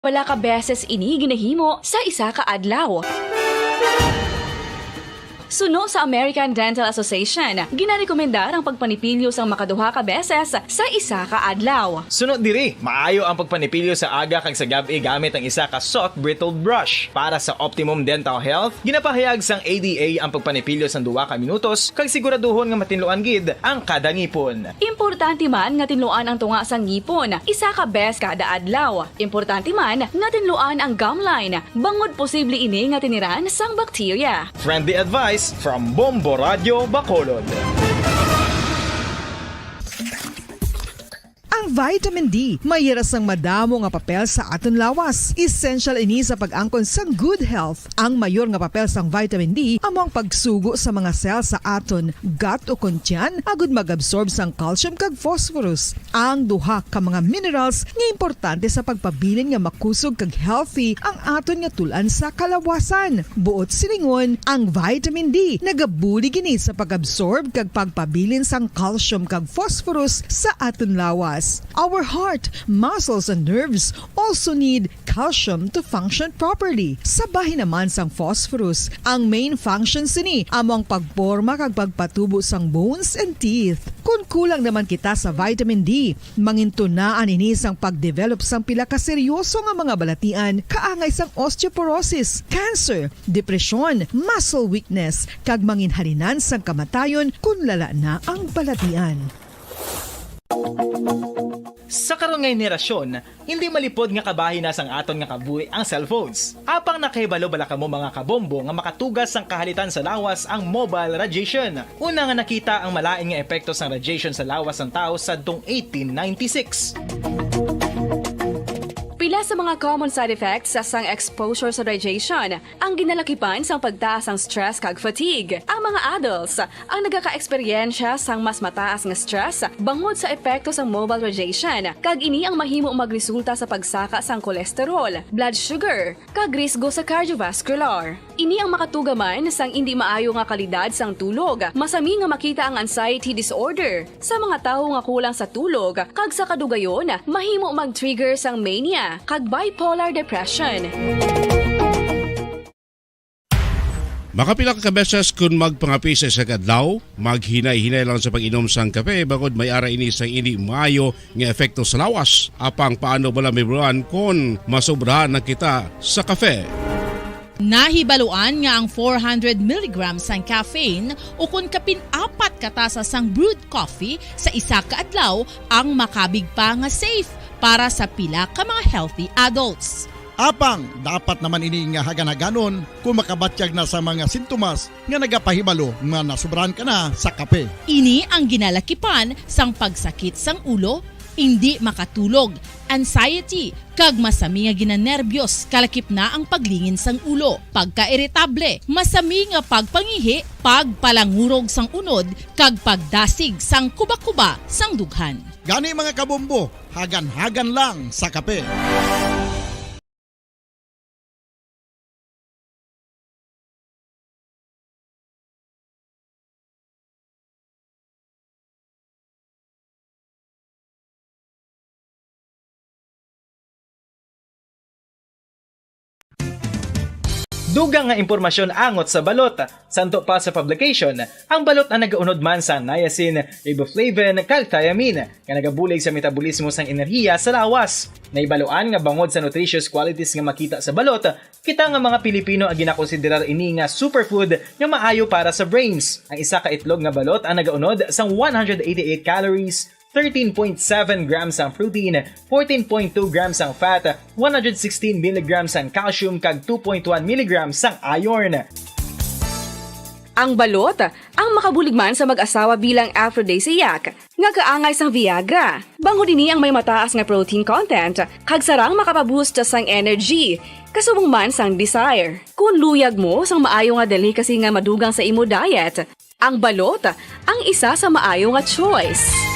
Wala ka beses ini ginahimo sa isa ka adlaw. Suno sa American Dental Association, ginarekomendar ang pagpanipilyo sang makaduha ka beses sa isa ka adlaw. Sunod diri, maayo ang pagpanipilyo sa aga kag sa gabi gamit ang isa ka soft brittled brush. Para sa optimum dental health, ginapahayag sang ADA ang pagpanipilyo sang 2 ka minutos kag siguraduhon nga matinluan gid ang kada ngipon. Importante man nga tinluan ang tunga sang ngipon, isa ka bes kada adlaw. Importante man nga tinluan ang gum line, bangod posible ini nga tiniran sang bakterya. Friendly advice from Bombo Radio Bacolod. Ang vitamin D, mayroon sang madamo nga papel sa aton lawas. Essential ini sa pag-angkon sa good health. Ang mayor nga papel sang vitamin D amo ang pagsugo sa mga cell sa aton gut o kuntyan agud mag-absorb sang calcium kag phosphorus. Ang duha ka mga minerals nga importante sa pagpabilin nga makusog kag healthy ang aton nga tulan sa kalawasan. Buot silingon, ang vitamin D nagabuli gini sa pag-absorb kag pagpabilin sang calcium kag phosphorus sa aton lawas. Our heart, muscles, and nerves also need calcium to function properly. Sabay naman sang phosphorus, ang main function sini among pagporma kag pagpatubo sang bones and teeth. Kung kulang naman kita sa vitamin D, mangintunaan ini sang pagdevelop sang pila ka seryoso nga mga balatian, kaangay sang osteoporosis, cancer, depresyon, muscle weakness, kag manginhalinan sang kamatayon kung lala na ang balatian. Sa karon nga henerasyon, hindi malipod nga kabahin na sang aton nga kabuhi ang cellphones. Apang nakahibalo bala kamo mga kabombo nga makatugas sang kahalitan sa lawas ang mobile radiation. Una nga nakita ang malain nga epekto sang radiation sa lawas ng tao sadtong 1896. Pila sa mga common side effects sa sang exposure sa radiation ang ginalakipan sang pagtaas ang stress kag fatigue. Ang mga adults ang nagaka-eksperyensya sang mas mataas nga stress bangod sa epekto sang mobile radiation kag ini ang mahimo magresulta sa pagsaka sang kolesterol, blood sugar, kag risgo sa cardiovascular. Ini ang makatugaman sang hindi maayo nga kalidad sang tulog. Masami nga makita ang anxiety disorder sa mga tawo nga kulang sa tulog kag sa kadugayon mahimo mag-trigger sang mania kag bipolar depression. Makapila ka beses kung magpangapi sa isa kadlaw, maghinay-hinay lang sa pag-inom sang kape bagod may ara ini sang hindi maayo nga epekto sa lawas. Apang paano bala mibuan kung masobrahan na kita sa kape? Nahibaluan nga ang 400 mg sang caffeine o kung kapin-4 katasa sang brewed coffee sa isa ka adlaw ang makabig pa nga safe para sa pila ka mga healthy adults. Apang, dapat naman ini nga hagan-haganon kung makabatyag na sa mga sintomas nga nagapahibalo nga nasubrahan ka na sa kape. Ini ang ginalakipan sang pagsakit sang ulo, hindi makatulog, anxiety, kag masami nga ginanerbiyos, kalakip na ang paglingin sang ulo, pagka-irritable, masami nga pagpangihi, pagpalangurog sang unod, kag pagdasig sang kuba-kuba sang dughan. Gani mga kabombo, hagan-hagan lang sa kape. Dugang nga impormasyon angot sa balot. Santo pa sa publication, ang balot ang nagaunod man sa niacin, riboflavin, kag thiamine, nga nagabulig sa metabolismo sang enerhiya sa lawas. Naibaloan nga bangod sa nutritious qualities nga makita sa balot, kita nga mga Pilipino ang ginakonsiderar ini nga superfood nga maayo para sa brains. Ang isa ka itlog nga balot ang nagaunod sang 188 calories, 13.7 grams ang protein, 14.2 grams ang fat, 116 mg ang calcium kag 2.1 mg ang iron. Ang balot ang makabuligman sa mag-asawa bilang aphrodisiac nga kaangay sang Viagra. Bangod ini ang may mataas nga protein content kag sarang makapaboost sang energy. Kasubong man sang desire. Kung luyag mo sang maayo nga delicacy nga madugang sa imo diet, ang balot ang isa sa maayo nga choice.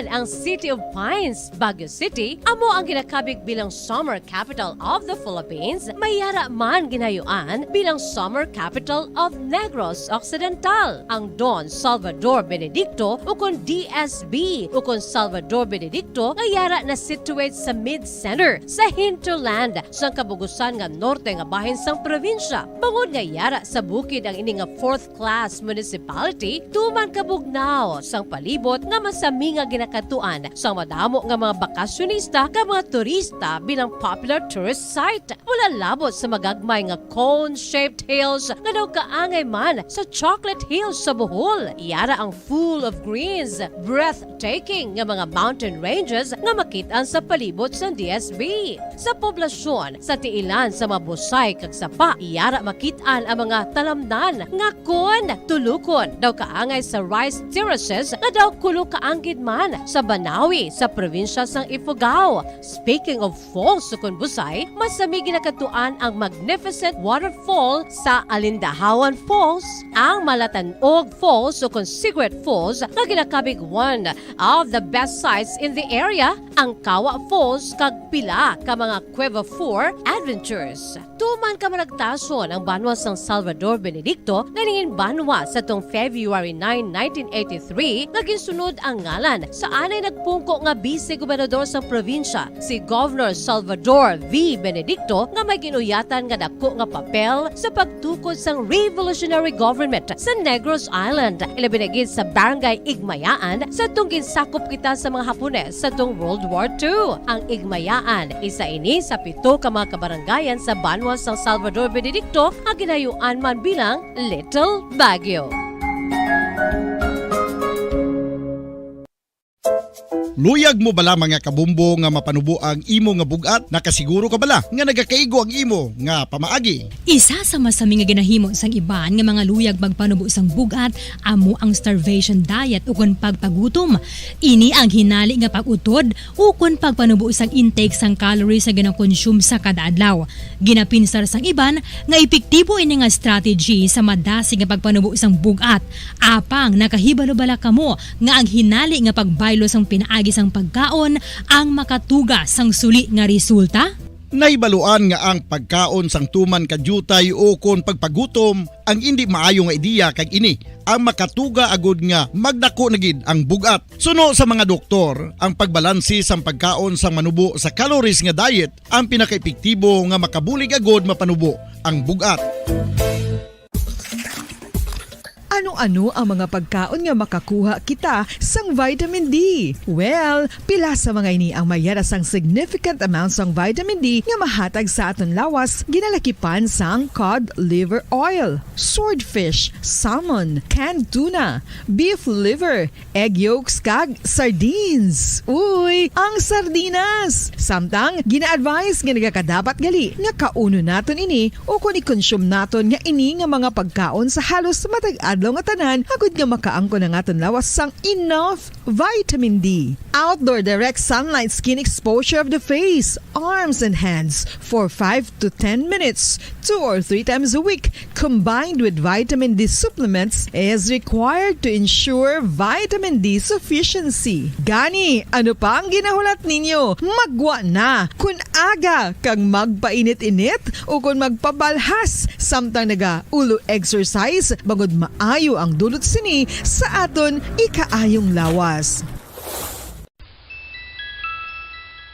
ang City of Pines, Baguio City, amo ang ginakabig bilang summer capital of the Philippines, mayara man ginayuan bilang summer capital of Negros Occidental. Ang Don Salvador Benedicto ukon DSB ukon Salvador Benedicto ngayara na situate sa mid-center sa hinterland sang kabugusan nga norte nga bahin sang probinsya. Bangod ngayara sa bukid ang ini nga fourth-class municipality, tuman kabugnaw sang palibot nga masami nga ginakatuan sang madamo nga mga bakasyonista ka mga turista bilang popular tourist site. Wala labot sa magagmay nga cone-shaped hills nga daw kaangay man sa Chocolate Hills sa Bohol. Iyara ang full of greens, breathtaking nga mga mountain ranges nga makitaan sa palibot sa DSB. Sa poblasyon, sa tiilan sa mga busay kag sapa, iyara makitaan ang mga talamnan nga kon tulukon daw kaangay sa rice terraces nga daw kulo kaanggid man sa Banawi sa probinsya sang Ifugao. Speaking of falls sukon busay, masami ginakatuan ang magnificent waterfall sa Alindahawan Falls, ang Malatanog Falls sukon Secret Falls nga ginakabig one of the best sites in the area, ang Kawa Falls kag pila ka mga Cueva 4 adventures. Tuman ka managtason ang banwa sang Salvador Benedicto ganingin banwa sa tong February 9, 1983 nga ginsunod ang ngalan sa anay nagpungko nga vice-gobernador sa probinsya, si Governor Salvador V. Benedicto nga may ginuyatan nga dako nga papel sa pagtukod sang revolutionary government sa Negros Island. Ilabinagid sa Barangay Igmayaan sa tong ginsakop kita sa mga Hapones sa tong World War II. Ang Igmayaan, isa ini sa 7 ka mga kabarangayan sa banwa sang Salvador Benedicto ang ginayuan man bilang Little Baguio. Luyag mo bala mga kabumbo nga mapanubo ang imo nga bugat? Nakasiguro ka bala nga nagakaigo ang imo nga pamaagi? Isa sa masami nga ginahimo sang iban nga mga luyag magpanubo sang bugat amo ang starvation diet ukon pagpagutom. Ini ang hinali nga pag-utod ukon pagpanubo sang intake sang calories sa ginakonsume sa kada adlaw. Ginapinsar sang iban nga epektibo ini nga strategy sa madasi nga pagpanubo sang bugat. Apang nakahibalo bala kamo nga ang hinali nga pagbaylo sang pinaagi sang pagkaon ang makatuga sang suli nga resulta? Naibaluan nga ang pagkaon sang tuman kadyutay o kon pagpagutom ang hindi maayo nga ideya kag ini ang makatuga agud nga magdako na gid ang bugat. Suno sa mga doktor, ang pagbalansi sang pagkaon sang manubo sa calories nga diet ang pinakaepektibo nga makabulig agud mapanubo ang bugat. Ano-ano ang mga pagkaon nga makakuha kita sang vitamin D? Well, pila sa mga ini ang mayara sang significant amount sang vitamin D nga mahatag sa aton lawas ginalakipan sang cod liver oil, swordfish, salmon, canned tuna, beef liver, egg yolks kag sardines. Uy, ang sardinas! Samtang gina-advise nga nagakadapat gali nga kauno naton ini o kung i-consume naton nga ini nga mga pagkaon sa halos matag adlaw nga tanan agud nga makaangko na aton lawas sang enough vitamin D. Outdoor direct sunlight skin exposure of the face, arms and hands for 5 to 10 minutes 2 or 3 times a week combined with vitamin D supplements is required to ensure vitamin D sufficiency. Gani, ano pa ang ginahulat ninyo? Magwa na kun aga kang magpainit-init o kun magpabalhas samtang naga ulo exercise bangod maayo ang dulot sini sa aton ikaayong lawas.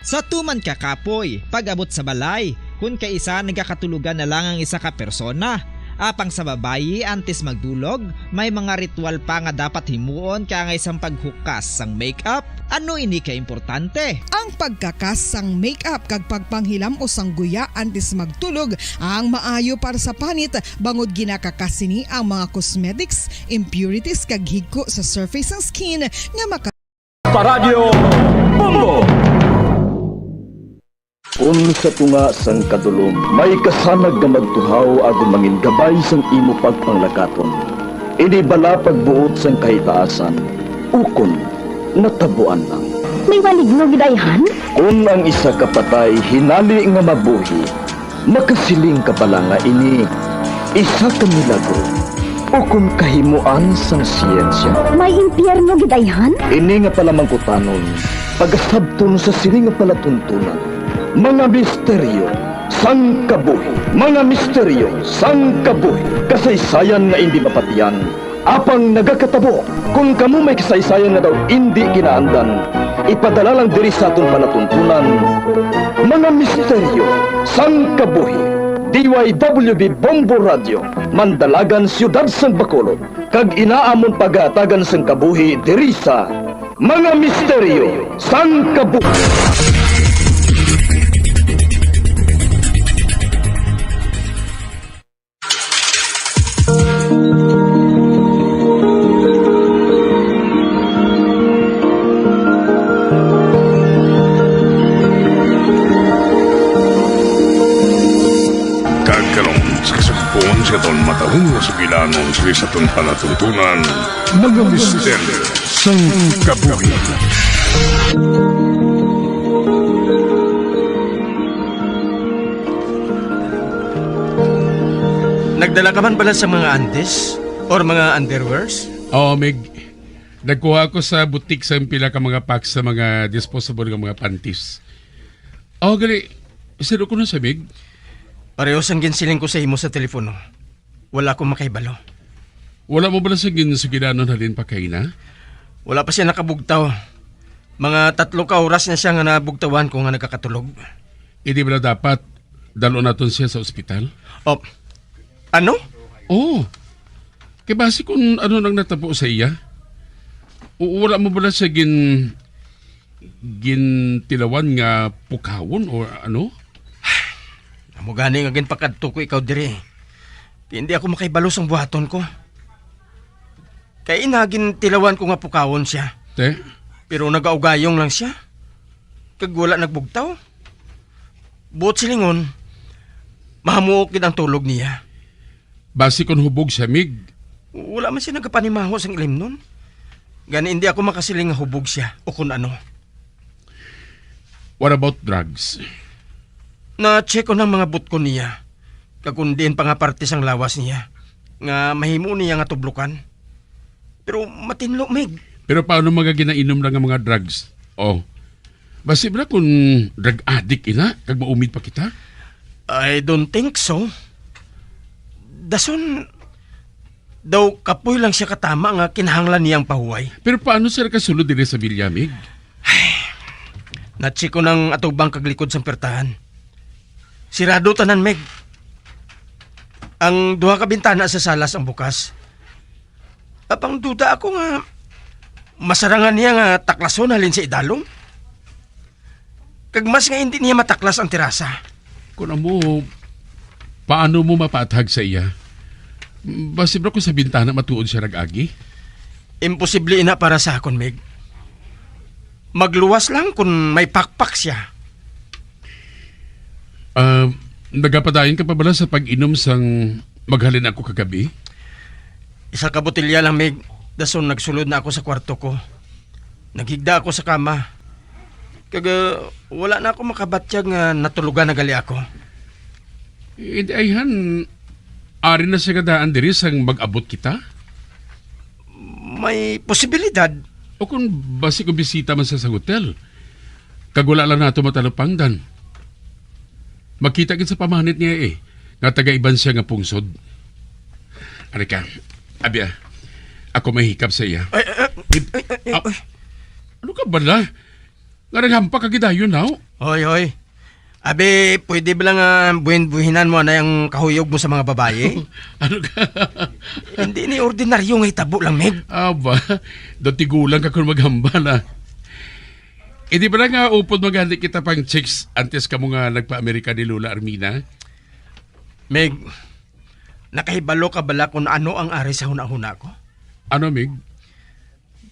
Sa tuman ka kapoy, pag-abot sa balay, kung kaisa nagakatulugan na lang ang isa ka persona. Apang sa babayi, antes magdulog, may mga ritual pa nga dapat himuon kaya nga isang paghukas sang makeup. Ano ini ka importante? Ang pagkakas sang makeup kag pagpanghilam o sang guya antes magtulog ang maayo para sa panit bangod ginakakasini ang mga cosmetics, impurities kag higko sa surface ng skin nga Paradyo Bongo. Kung sa tunga sang kadulom, may kasanag na magtuhaw agon mangin gabay sang imo pagpanglakaton. Ini bala pagbuot sang kahitaasan, ukon natabuan lang. May maligno gidayhan? Kung ang isa ka patay hinali nga mabuhi, makasiling ka pala nga ini isa ka milagro. o kung kahimuan sang siyensya. May impyerno gidayhan? Ini nga pala mangkutanon, pagasabton sa sini nga palatuntunan. Mga misteryo, sang kabuhi. Mga misteryo, sang kabuhi. Kasaysayan nga hindi mapatiyan. Apang nagakatabo, kung kamu may kasaysayan nga daw hindi kinaandan, ipadala lang diri sa aton palatuntunan. Mga misteryo, sang kabuhi. DYWB Bombo Radio, Mandalagan, Siyudad San Bacolod. Kag inaamon pagatagan sang kabuhi diri sa Mga Misteryo, sang kabuhi. Sa ton matahong na sugilanon sa ton palatuntunan, mga misteryo sang kabuhi. Nagdala ka man pala sa mga antes or mga underwears? Oo, Meg. Nagkuha ako sa butik sa pila ka mga packs sa mga disposable ng mga panties. Oo, gali. Sino ko na sa Meg? Pareho sang ginsiling ko sa imo sa telepono. Wala akong makaibalo. Wala mo ba sa ginsugilanon halin pa kayo na? Wala pa siya nakabugtaw. Mga 3 ka oras na siya nga nabugtawan ko nga nagkakatulog. Hindi ba na dapat dalo naton siya sa ospital? Oh, ano? Oo. Kaya basi kung ano nang natabo sa iya. Wala mo ba sa gintilawan nga pukawon o ano? Amo gani nga ginpakadto ko ikaw dire. Hindi ako makaibalo sang buhaton ko. Kaya inagin tilawan ko nga pukawon siya. Te? Pero nagaugayong lang siya. Kag wala nagbugtaw. Buot silingon, mahamuok ang tulog niya. Basi kon hubog siya, Mig. Wala man siya nagapanimaho sang ilim nun. Gani hindi ako makasiling nga hubog siya o kung ano. What about drugs? Na-check ko ng mga butko niya. Kagundin pa nga parte sang lawas niya. Nga mahimo niya nga tublukan. Pero matinlo, Meg. Pero paano magaginainom lang ang mga drugs? Oh. Basi ba kung drug addict ina? Kag maumid pa kita? I don't think so. Dason, daw kapoy lang siya katama nga kinahanglan niyang pahuway. Pero paano siya kasulod din sa bilya, Meg? Na-check ko ng atubang kaglikod sang pertahan. Sirado tanan, Meg. Ang 2 ka bintana sa salas ang bukas. Apang duda ako nga masarangan niya nga taklason halin sa idalom. Kag mas nga hindi niya mataklas ang terasa. Kung mo, paano mo mapatag sa iya? Basi ba kung sa bintana matuod siya nag-agi? Imposible ina para sa akon, Meg. Magluwas lang kung may pakpak siya. Nagapadayon ka pa bala sa pag-inom sang maghalin ako kagabi? Isa ka botelya lang, Meg. Dason nagsulod na ako sa kwarto ko. Naghigda ako sa kama. Kaga wala na ako makabatyag nga natulugan na gali ako. Hindi ayhan, ari na siya kadaan diri sang mag-abot kita? May posibilidad. O kung basi ko bisita man sa hotel, kagula lang nato matalapangdan. Makita gid sa pamahanit niya nga taga-iban siya nga pungsod. Ano ka, abi ako mahikap sa iya. Ano ka bala? Nga naghampa ka gidayon now? Hoy. Abi, pwede ba lang buhin-buhinan mo na yung kahuyog mo sa mga babae? Ano ka? Hindi ni ordinaryong hitabo lang, Meg. Aba, tigulang ka kung maghamba na. Hindi ba nga upod maghandi kita pang chicks antes ka mo nga nagpa-Amerika ni Lola Armina? Meg, nakahibalo ka bala kung ano ang ari sa huna-huna ko? Ano, Meg?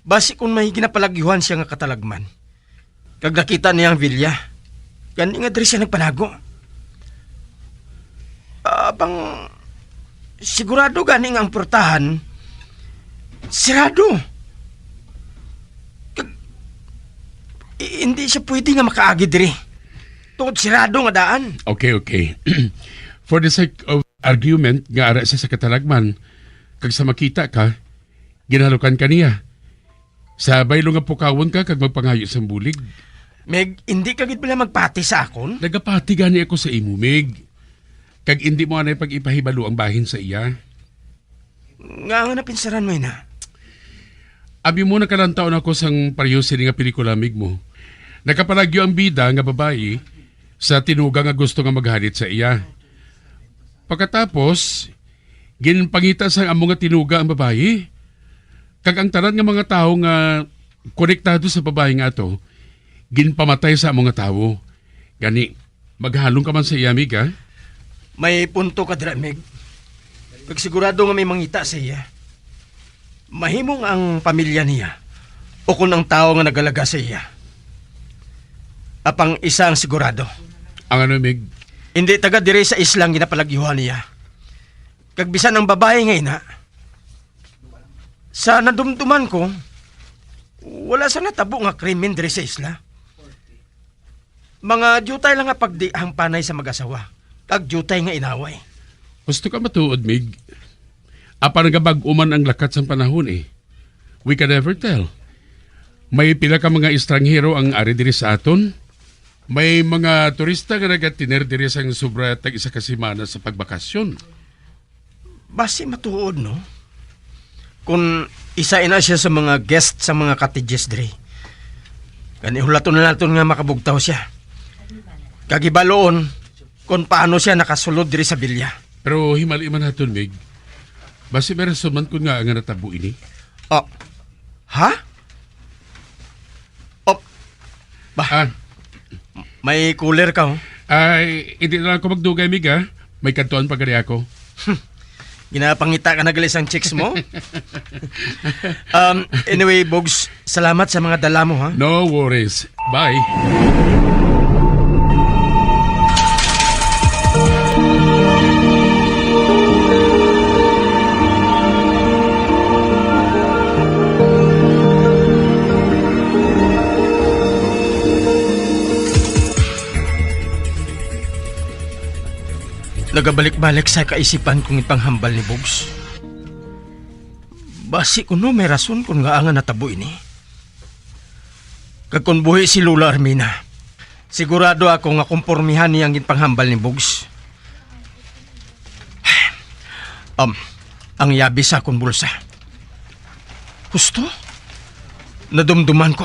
Basi kung may ginapalagyuhan siya nga katalagman. Kag nakita niya ang vilya, gani nga diri siya nagpanago. Abang sigurado gani nga ang portahan sirado. Hindi siya pwede nga makaagi diri. Tungod sirado nga daan. Okay. For the sake of argument nga ara siya sa katalagman, Kag sa makita ka, ginalukan ka niya. Sabay lo nga pukawon ka kag magpangayo sa bulig. Meg, hindi ka gid pala magpati sa akon? Nagapati gani ako sa imo, Meg. Kag hindi mo anay pag-ipahibalo ang bahin sa iya. Nga napinsaran mo na. Abi mo nakalantaon ako sang paryosin nga pelikula, Meg mo. Nakapalagyo ang bida nga babae sa tinuga nga gusto nga maghalit sa iya. Pagkatapos, ginpangita sa amo nga tinuga ang babae. Kag ang tanan nga mga tao nga konektado sa babae nga to, ginpamatay sa amo nga tao. Gani, maghalong ka man sa iya, Meg, ha? May punto ka dira, Meg. Kag sigurado nga may mangita sa iya. Mahimong ang pamilya niya o kung ang tao nga nagalaga sa iya. Apang isa ang sigurado. Ang ano, Meg? Hindi taga dire sa islang ginapalagyuhan niya. Kag bisan ang babae nga ina. Sa nadumduman ko, wala sa natabo nga krimen dire sa isla. Mga jutay lang nga pagdiang panay sa mag-asawa. Kag jutay nga inaway. Gusto ka matuod, Meg? Apa nagabag-uman ang lakat sa panahon eh. We can never tell. May pila ka mga estranghero ang ari diri sa aton. May mga turista nga nagatiner diri sang sobra tag isa ka semana sa pagbakasyon. Basi matuod, no? Kung isa ina siya sa mga guest sa mga cottages diri. Ganihulaton na natin nga makabugtaw siya. Kagibaloon kung paano siya nakasulod diri sa bilya. Pero himali man naton, Meg. Basi may rason man kun nga ang natabo ini. Oh. Ha? Oh. Bah. May cooler ka, oh? Ay, hindi na lang ako magdugay, Mig, ha? May kantuan pa gani ako. Ginapangita ka na galis ang chicks mo? Anyway, Bogs, salamat sa mga dala mo, ha? No worries. Bye. Nagabalik-balik sa kaisipan kong ipanghambal ni Bogs. Basi kuno may rason kung nga nga natabo ini. Kag kung buhi si Lula Armina, sigurado ako nga kumpormihan niyang ipanghambal ni Bogs. Ang yabi sa akong bulsa. Gusto? Nadumduman ko.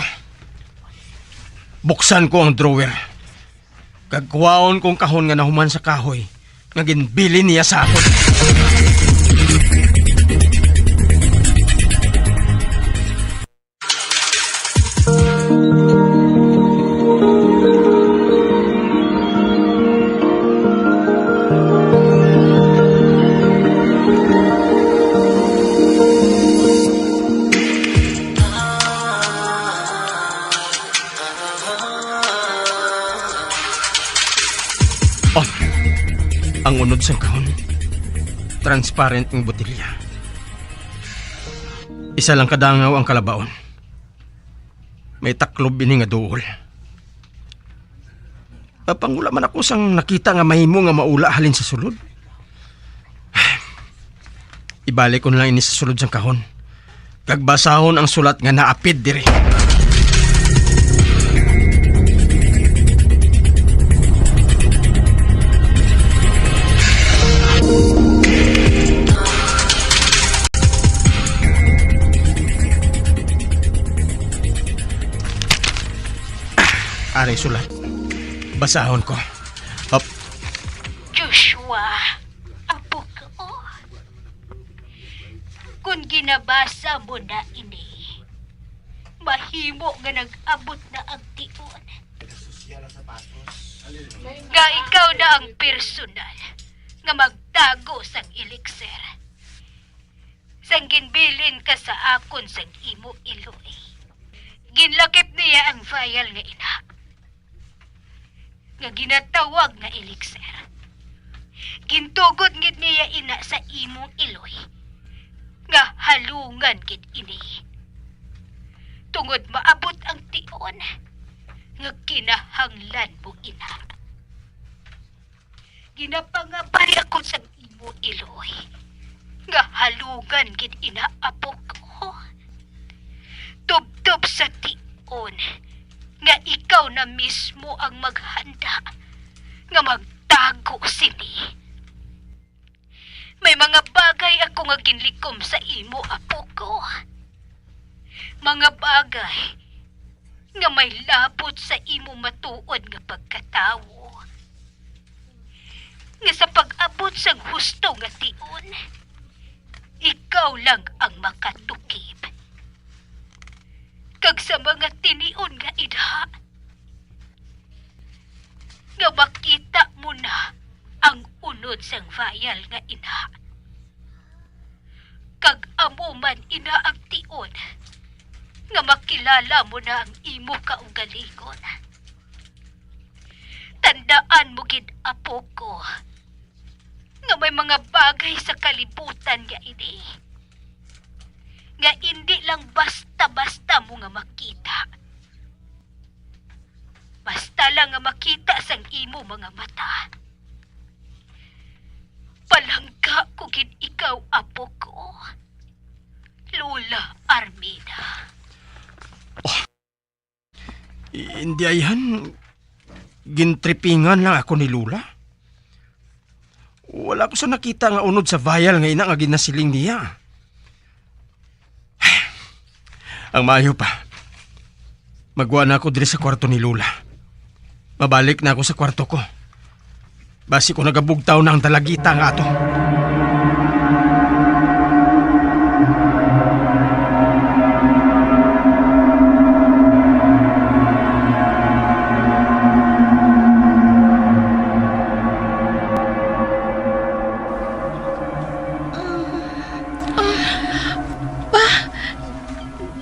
Buksan ko ang drawer. Kag kuwaon kong kahon nga nahuman sa kahoy. Nga ginbili niya sa akin. Ang unod sa kahon, transparent ng botilya. Isa lang kadangaw ang kalabaon. May taklob ini nga duol. Pangula man ako sang nakita nga mahimo nga maula halin sa sulod. Ibalik ko na lang ini sa sulod sang kahon. Kagbasahon ang sulat nga naapid dire. Aray sulat. Basahon ko. Up. Joshua, apo ko. Kung ginabasa mo na ini, mahimo nga nag-abot na ang tiun. Nga ikaw na ang personal nga magtago sang elixir. Sang ginbilin ka sa akon sang imo iloy. Ginlakip niya ang file nga ina. Nga ginatawag nga elixir. Gintugod ngid niya ina sa imong iloy. Nga halungan gid ini. Tungod maabot ang tion. Nga kinahanglan mo ina. Ginapangabay ako sa imong iloy. nga halugan gid inaapo ko. Tubtob sa tion nga ikaw na mismo ang maghanda nga magtago sini. May mga bagay ako nga ginlikom sa imo, apo ko. Mga bagay nga may labot sa imo matuod nga pagkatawo. Nga sa pag-abot sang husto nga tion, ikaw lang ang makatukib. Kag sa mga tinion nga idha, nga makita mo na ang unod sang vial nga ina. Kag amo man ina ang tion, nga makilala mo na ang imo kaugalingon. Tandaan mo gid, apo ko, nga may mga bagay sa kalibutan nga ini, nga hindi lang basta-basta mo nga makita. Basta lang nga makita sang imo mga mata. Palangga ko gid ikaw, apo ko, Lola Armida. Hindi ayan, gintripingan lang ako ni Lula. Wala ko sa nakita nga unod sa vial nga ina nga ginasiling niya. Ang maayo pa, magwa na ako diri sa kwarto ni Lula. Mabalik na ako sa kwarto ko. Basi ko nagabugtaw na ang talagita nga ato.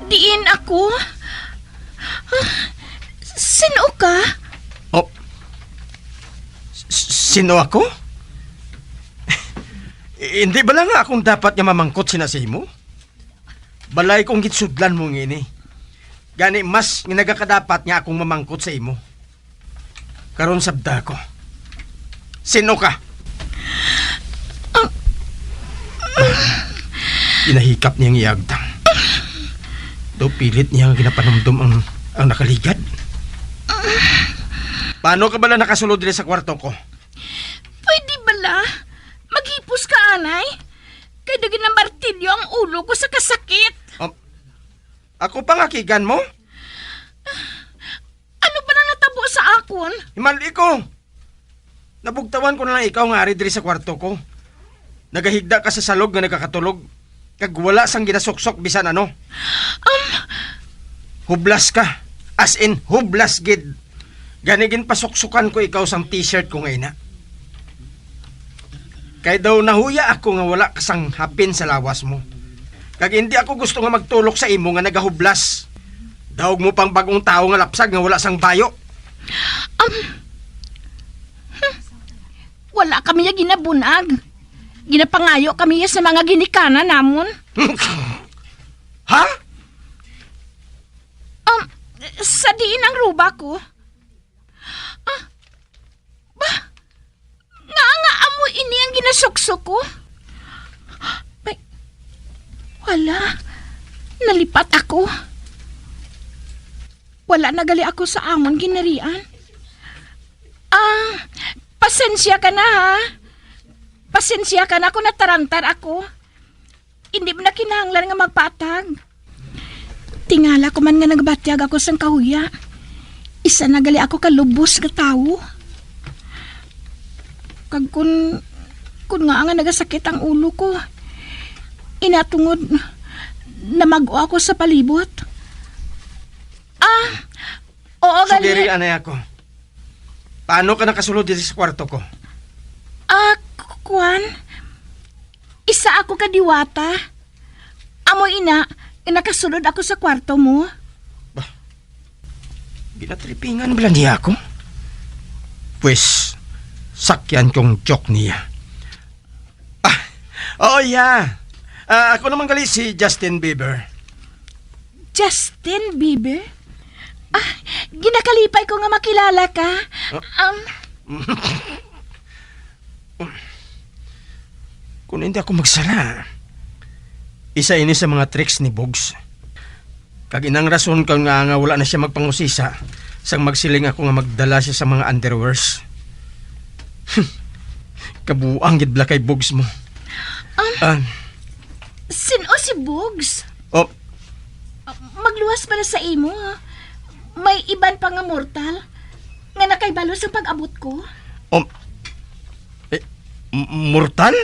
Diin ako? Sino ka? Oh, sino ako? Hindi ba lang akong dapat nga mamangkot sinasay mo? Balay kong gitsudlan mo ngini. Gani mas nagakadapat nga akong mamangkot sa imo. Karon sabda ko. Sino ka? Inahikap niyang iagtang. Do pilit niya ang ginapanumdum ang nakaligad. Paano ka bala nakasulod din sa kwarto ko? Pwede bala? Maghipos ka, anay? Kaya dagin na martilyo ang ulo ko sa kasakit. Ako pa nga kigan mo? Ano ba nang natabo sa akon? Himali ko. Nabugtawan ko na lang ikaw nga ari diri sa kwarto ko. Nagahigda ka sa salog nga nagkakatulog. Kag wala sang ginasuksok bisan ano. Hublas ka. As in, hublas gid. Ganigin pasuksukan ko ikaw sang t-shirt ko ngayon na. Kaya daw nahuya ako nga wala kasang hapin sa lawas mo. Kag hindi ako gusto nga magtulok sa imo nga nagahublas. Daog mo pang bagong tao nga lapsag nga wala sang bayo. Wala kami yung ginabunag. Ginapangayo kami sa mga ginikana namon. Ha? Sa diin ang ruba ko. Nga amo ini ang ginasuksok ko. Ay, wala. Nalipat ako. Wala nagali ako sa amon ginarian. Pasensya ka na ha. Pasensya ka na kung natarantar ako. Hindi mo na kinahanglan nga magpatag. Tingala ko man nga nagbatyag ako sang kahuya. Isa nagali ako kalubos ka tao. Kag kun nga nagasakit ang ulo ko. Inatungod na mag-o ako sa palibot. Oo, gali. Sugiri, anay ako. Paano ka nakasulod dito sa kwarto ko? Kuan, isa ako kadiwata. Amo ina, nakasulod ako sa kwarto mo. Ginatripingan ba niya ako? Pues, sakyan kong joke niya. Yeah. Ako naman gali si Justin Bieber. Justin Bieber? Ginakalipay ko nga makilala ka. Kung hindi ako magsara, isa ini sa mga tricks ni Bugs. Kag inang rason kang nga wala na siya magpangusisa sang magsiling ako nga magdala siya sa mga underwears. Kabuang gid bla kay Bugs mo. Sino si Bugs? Oh, Magluwas pala sa imo. May iban pa nga mortal nga nakaibalo sa pag-abot ko. Mortal?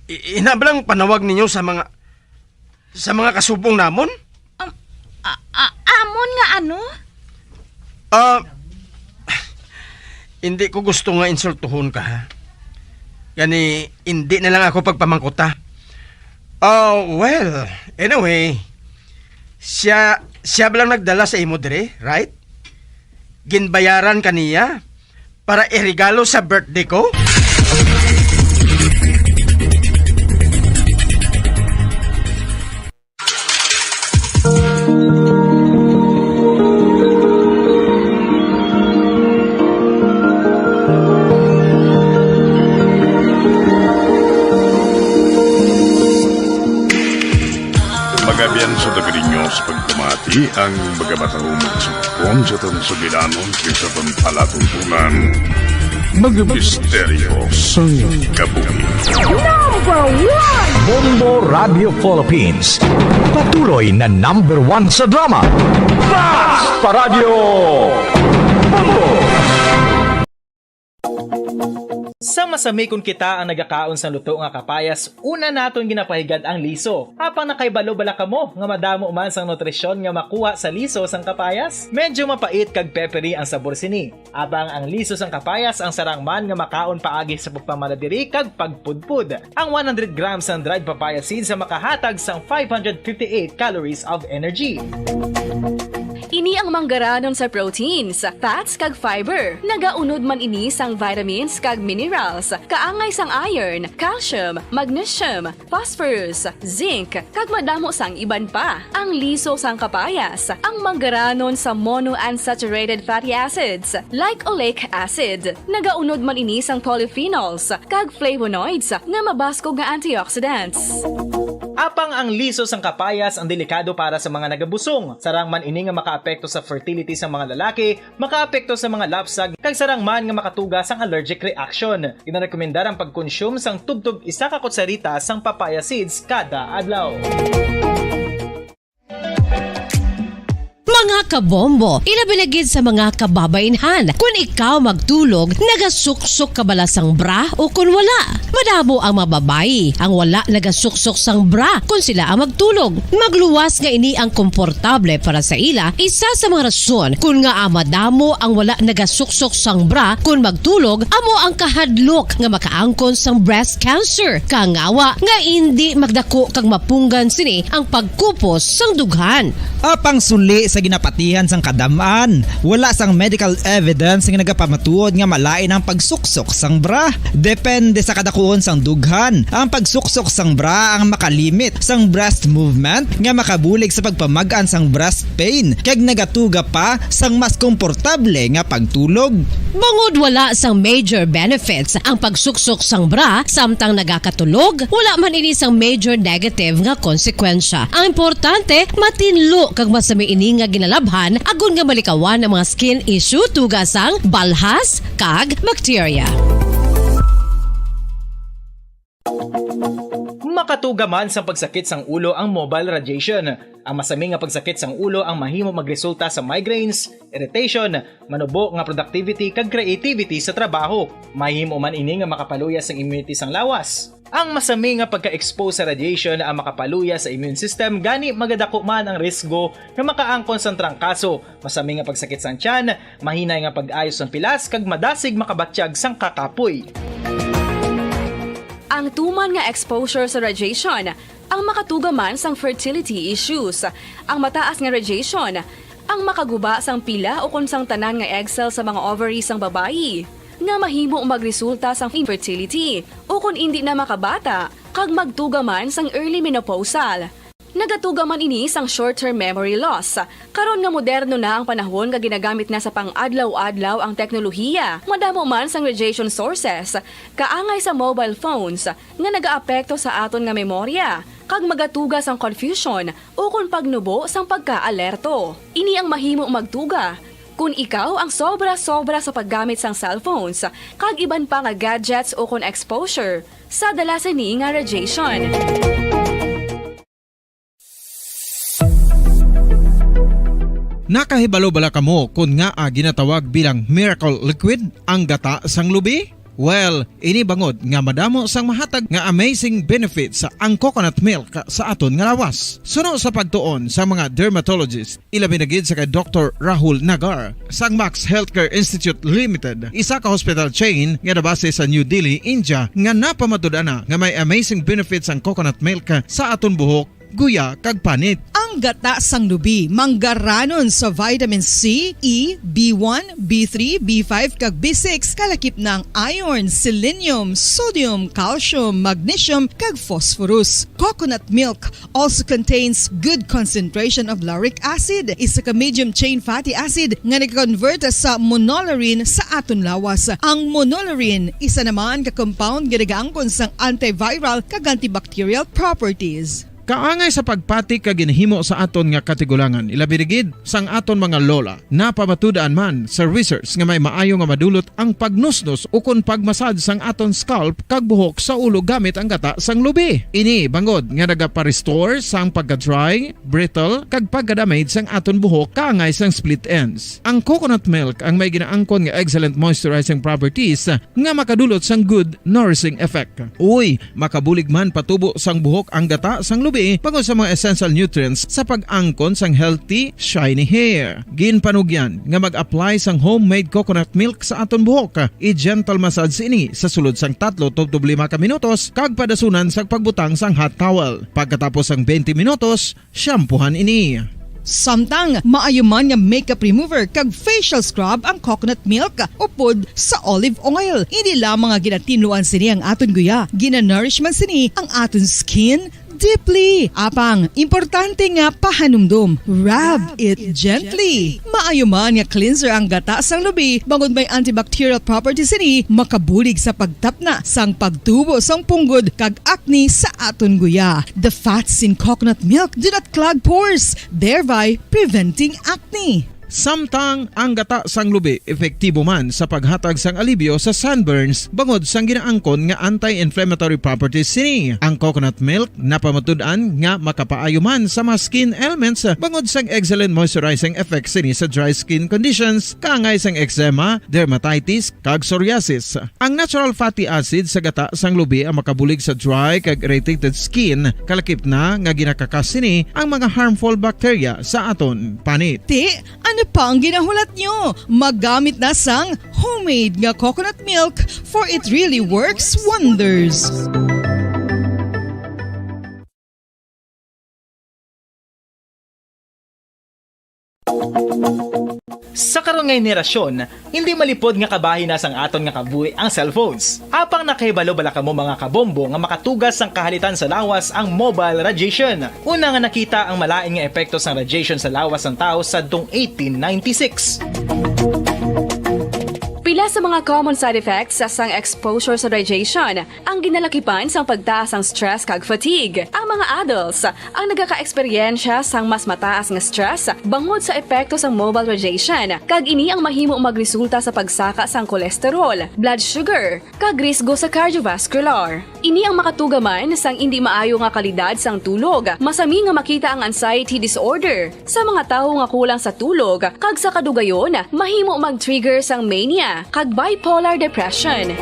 Inabalang panawag ninyo sa mga kasubong namon? Amon nga ano? Hindi ko gusto nga insultuhon ka, ha? Yani, hindi na lang ako pagpamangkota. Well, anyway, siya ba lang nagdala sa imo dire, right? Ginbayaran kaniya para iregalo sa birthday ko? Magabiyan sa dagarinyo sa pagkumati ang magabatahong magsukon sa tansugilanon sa palatuntunan Magmisteryo sa kabuhi. Number 1! Bombo Radio Philippines. Patuloy na number 1 sa drama. Basta Radio Bombo! Sa masami kung kita ang nagakaon sa luto nga kapayas, una naton ginapahigad ang liso. Apang nakaibalo bala kamo nga madamo man sang nutrisyon nga makuha sa liso sang kapayas. Medyo mapait kag peppery ang sabor sini. Abang ang liso sang kapayas ang sarang man nga makaon paagi sa pagpamaladiri kag pagpudpud. Ang 100 grams ng dried papaya seeds sa makahatag sang 558 calories of energy. Ini ang manggaranon sa proteins, fats kag fiber. Nagaunod man ini sang vitamins kag minerals, kaangay sang iron, calcium, magnesium, phosphorus, zinc, kag madamo sang iban pa. Ang liso sang kapayas, ang manggaranon sa monounsaturated fatty acids like oleic acid. Nagaunod man ini sang polyphenols kag flavonoids nga mabaskog nga antioxidants. Apang ang liso sang kapayas ang delikado para sa mga nagabusong. Sarang man ini nga makaapekto sa fertility sa mga lalaki, makaapekto sa mga lapsag, kag sarang man nga makatuga sang allergic reaction. Inarekomendar ang pagkonsume sang tubtub 1 ka kutsarita sang papaya seeds kada adlaw. Mga kabombo, ilabilagid sa mga kababainhan. Kung ikaw magtulog, nagasuksok ka bala sang bra o kung wala. Madamo ang mababayi ang wala nagasuksok sang bra kung sila ang magtulog. Magluwas nga ini ang komportable para sa ila. Isa sa mga rason kung nga madamo ang wala nagasuksok sang bra kung magtulog, amo ang kahadlok nga makaangkon sang breast cancer. Kangawa nga hindi magdako kag mapunggan sini ang pagkupos sang dughan. Apang suli sa ginapatihan sang kadamaan, wala sang medical evidence nga nagapamatuod nga malain ang pagsuksok sang bra. Depende sa kadakuon sang dughan. Ang pagsuksok sang bra ang makalimit sang breast movement nga makabulig sa pagpamagaan sang breast pain kag nagatuga pa sang mas komportable nga pagtulog. Bangod wala sang major benefits ang pagsuksok sang bra samtang nagakatulog, wala man ini sang major negative nga konsekwensya. Ang importante, matinlo kag masami ini nga ginalabhan agon nga malikawan ang mga skin issue tugasang balhas kag bacteria. Makatuga man sa pagsakit sang ulo ang mobile radiation. Ang masami nga pagsakit sang ulo ang mahimo magresulta sa migraines, irritation, manubo nga productivity kag creativity sa trabaho. Mahimo man ini nga makapaluya sang immunity sang lawas. Ang masami nga pagka-expose sa radiation ang makapaluya sa immune system gani magadako man ang risgo nga makaangkon sang trangkaso, masami nga pagsakit sang tiyan, mahinay nga pag-ayos ng pilas kag madasig makabatsyag sang kakapoy. Ang tuman nga exposure sa radiation, ang makatuga man sang fertility issues. Ang mataas nga radiation, ang makaguba sang pila o kung sang tanan nga egg cell sa mga ovaries sang babayi, nga mahimo magresulta sang infertility o kung hindi na makabata, kag magtuga man sang early menopausal. Nagatuga man ini sang short-term memory loss. Karon nga moderno na ang panahon nga ginagamit na sa pang-adlaw-adlaw ang teknolohiya. Madamo man sang radiation sources, kaangay sa mobile phones nga nagaapekto sa aton nga memorya, kag magatuga sang confusion o kung pagnubo sang pagka-alerto. Ini ang mahimo magtuga kung ikaw ang sobra-sobra sa paggamit sang cellphones, kag iban pa nga gadgets o kung exposure sa dalasan ni nga radiation. Nakahibalo bala kamo kung nga ginatawag bilang miracle liquid ang gata sang lubi? Well, ini bangod nga madamo sang mahatag nga amazing benefits sa ang coconut milk sa aton nga lawas. Suno sa pagtuon sa mga dermatologist, ilabi na gid sa kay Dr. Rahul Nagar sang Max Healthcare Institute Limited, isa ka hospital chain nga nabase sa New Delhi, India, nga napamatud-ana nga may amazing benefits ang coconut milk sa aton buhok, guya kag panit. Ang gata sang lubi manggaranon sa vitamin C, E, B1, B3, B5 kag B6 kalakip ng iron, selenium, sodium, calcium, magnesium kag phosphorus. Coconut milk also contains good concentration of lauric acid, isa ka medium chain fatty acid nga nag-convert sa monolaurin sa aton lawas. Ang monolaurin isa naman ka compound nga nagaangkon sang antiviral kag antibacterial properties. Kaangay sa pagpatik kag ginhimo sa aton nga katigulangan, ilabirigid sang aton mga lola, napamatudan man sa research nga may maayo nga madulot ang pagnusnos o kun pagmasad sang aton scalp kag buhok sa ulo gamit ang gata sang lubi. Ini bangod nga nagapa-restore sang pagka-dry, brittle kag pagka-damage sang aton buhok kaangay sang split ends. Ang coconut milk ang may ginaangkon nga excellent moisturizing properties nga makadulot sang good nourishing effect. Uy, makabulig man patubo sang buhok ang gata sang lubi pagod sa mga essential nutrients sa pag-angkon sang healthy, shiny hair. Ginpanugyan nga mag-apply sang homemade coconut milk sa aton buhok. I-gentle massage ini sa sulod sang 3 to 5 ka minutos kag padasunan sa pagbutang sang hot towel. Pagkatapos sang 20 minutos, shampoohan ini. Samtang maayo man nga makeup remover kag facial scrub ang coconut milk upod sa olive oil. Hindi lamang nga ginatinluan sini ang aton guya, ginanourish man sini ang aton skin deeply. Apang, importante nga pahanumdum. Rub it gently. Maayo man nga cleanser ang gata sang lubi, bangod may antibacterial properties ini, makabulig sa pagtapna sang pagtubo sang punggod kag acne sa aton guya. The fats in coconut milk do not clog pores, thereby preventing acne. Samtang ang gata sang lubi epektibo man sa paghatag sang alibyo sa sunburns bangod sang ginaangkon nga anti-inflammatory properties sini. Ang coconut milk napamatud-an nga makapaayo man sa mga skin ailments bangod sang excellent moisturizing effects sini sa dry skin conditions kaangay sang eczema, dermatitis kag psoriasis. Ang natural fatty acid sa gata sang lubi ang makabulig sa dry kag irritated skin, kalakip na nga ginakakas sini ang mga harmful bacteria sa aton panit. Ano pa ang ginahulat nyo? Maggamit na sang homemade nga coconut milk for it really works wonders. Sa karon nga henerasyon, hindi malipod nga kabahin na sang aton nga kabuhi ang cellphones. Apang nakahibalo bala kamo mga kabombo nga makatugas sang kahalitan sa lawas ang mobile radiation. Una nga nakita ang malain nga epekto sang radiation sa lawas ng tao sadtong 1896. Pila sa mga common side effects sa sang exposure sa radiation ang ginalakipan sang pagtaas ang stress kag fatigue. Ang mga adults ang nagaka-eksperyensya sang mas mataas nga stress bangod sa epekto sang mobile radiation kag ini ang mahimo magresulta sa pagsaka sang kolesterol, blood sugar kag risgo sa cardiovascular. Ini ang makatugaman sang hindi maayo nga kalidad sang tulog, masami nga makita ang anxiety disorder sa mga tawo nga kulang sa tulog kag sa kadugayon mahimo mag-trigger sang mania kag bipolar depression.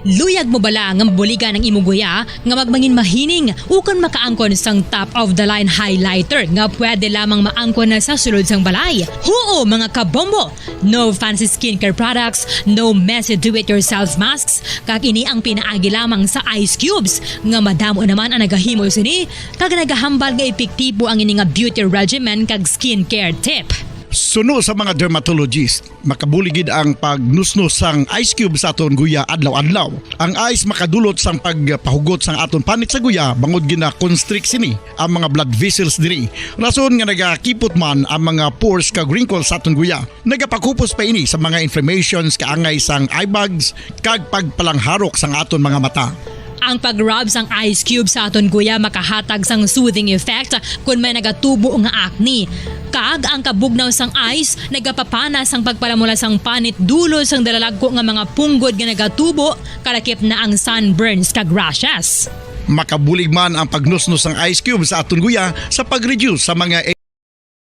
Luyag mo bala nga mabuligan ang imong guya nga magmangin mahining ukon makaangkon sang top of the line highlighter nga pwede lamang maangkon na sa sulod sang balay. Huo mga kabombo! No fancy skincare products, no messy do-it-yourself masks, kag ini ang pinaagi lamang sa ice cubes nga madamo naman ang nagahimo sini kag nagahambal nga epektibo ang ini nga beauty regimen kag skincare tip. Suno sa mga dermatologist, makabuligid ang pagnusnos sang ice cube sa aton guya adlaw-adlaw. Ang ice makadulot sang pagpahugot sang aton panit sa guya bangod gina constrict sini ang mga blood vessels diri. Rason nga nagakipot man ang mga pores kag wrinkles sa aton guya. Nagapakupos pa ini sa mga inflammations kaangay sang eye bags kag pagpalangharok sang aton mga mata. Ang pag-rub sang ice cube sa aton guya makahatag sang soothing effect kung may nagatubo nga acne. Kag ang kabugnaw sang ice nagapapanas ang pagpalamula sang panit dulo sang dalalagko nga mga punggod nga nagatubo kalakip na ang sunburns kag rashes. Makabulig man ang pagnusnos ng ice cube sa aton guya sa pag-reduce sa mga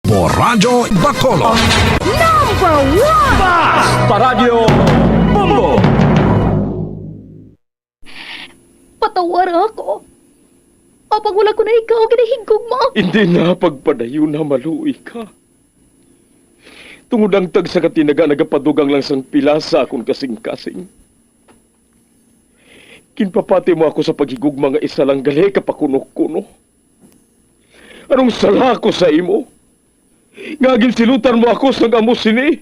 Radyo Bacolod. Number 1! Basta Radio Bombo! Patawar ako. Apag wala ko na ikaw, ginahigog mo. Hindi na pagpadayo na maluwi ka. Tungod ang tag sa katinaga nagapadugang lang sang pila sa akong kasing-kasing. Kinpapati mo ako sa paghigugma nga isa lang gali kapakuno-kuno. Anong sala ko sa imo? Ngagin silutan mo ako sa amos sini.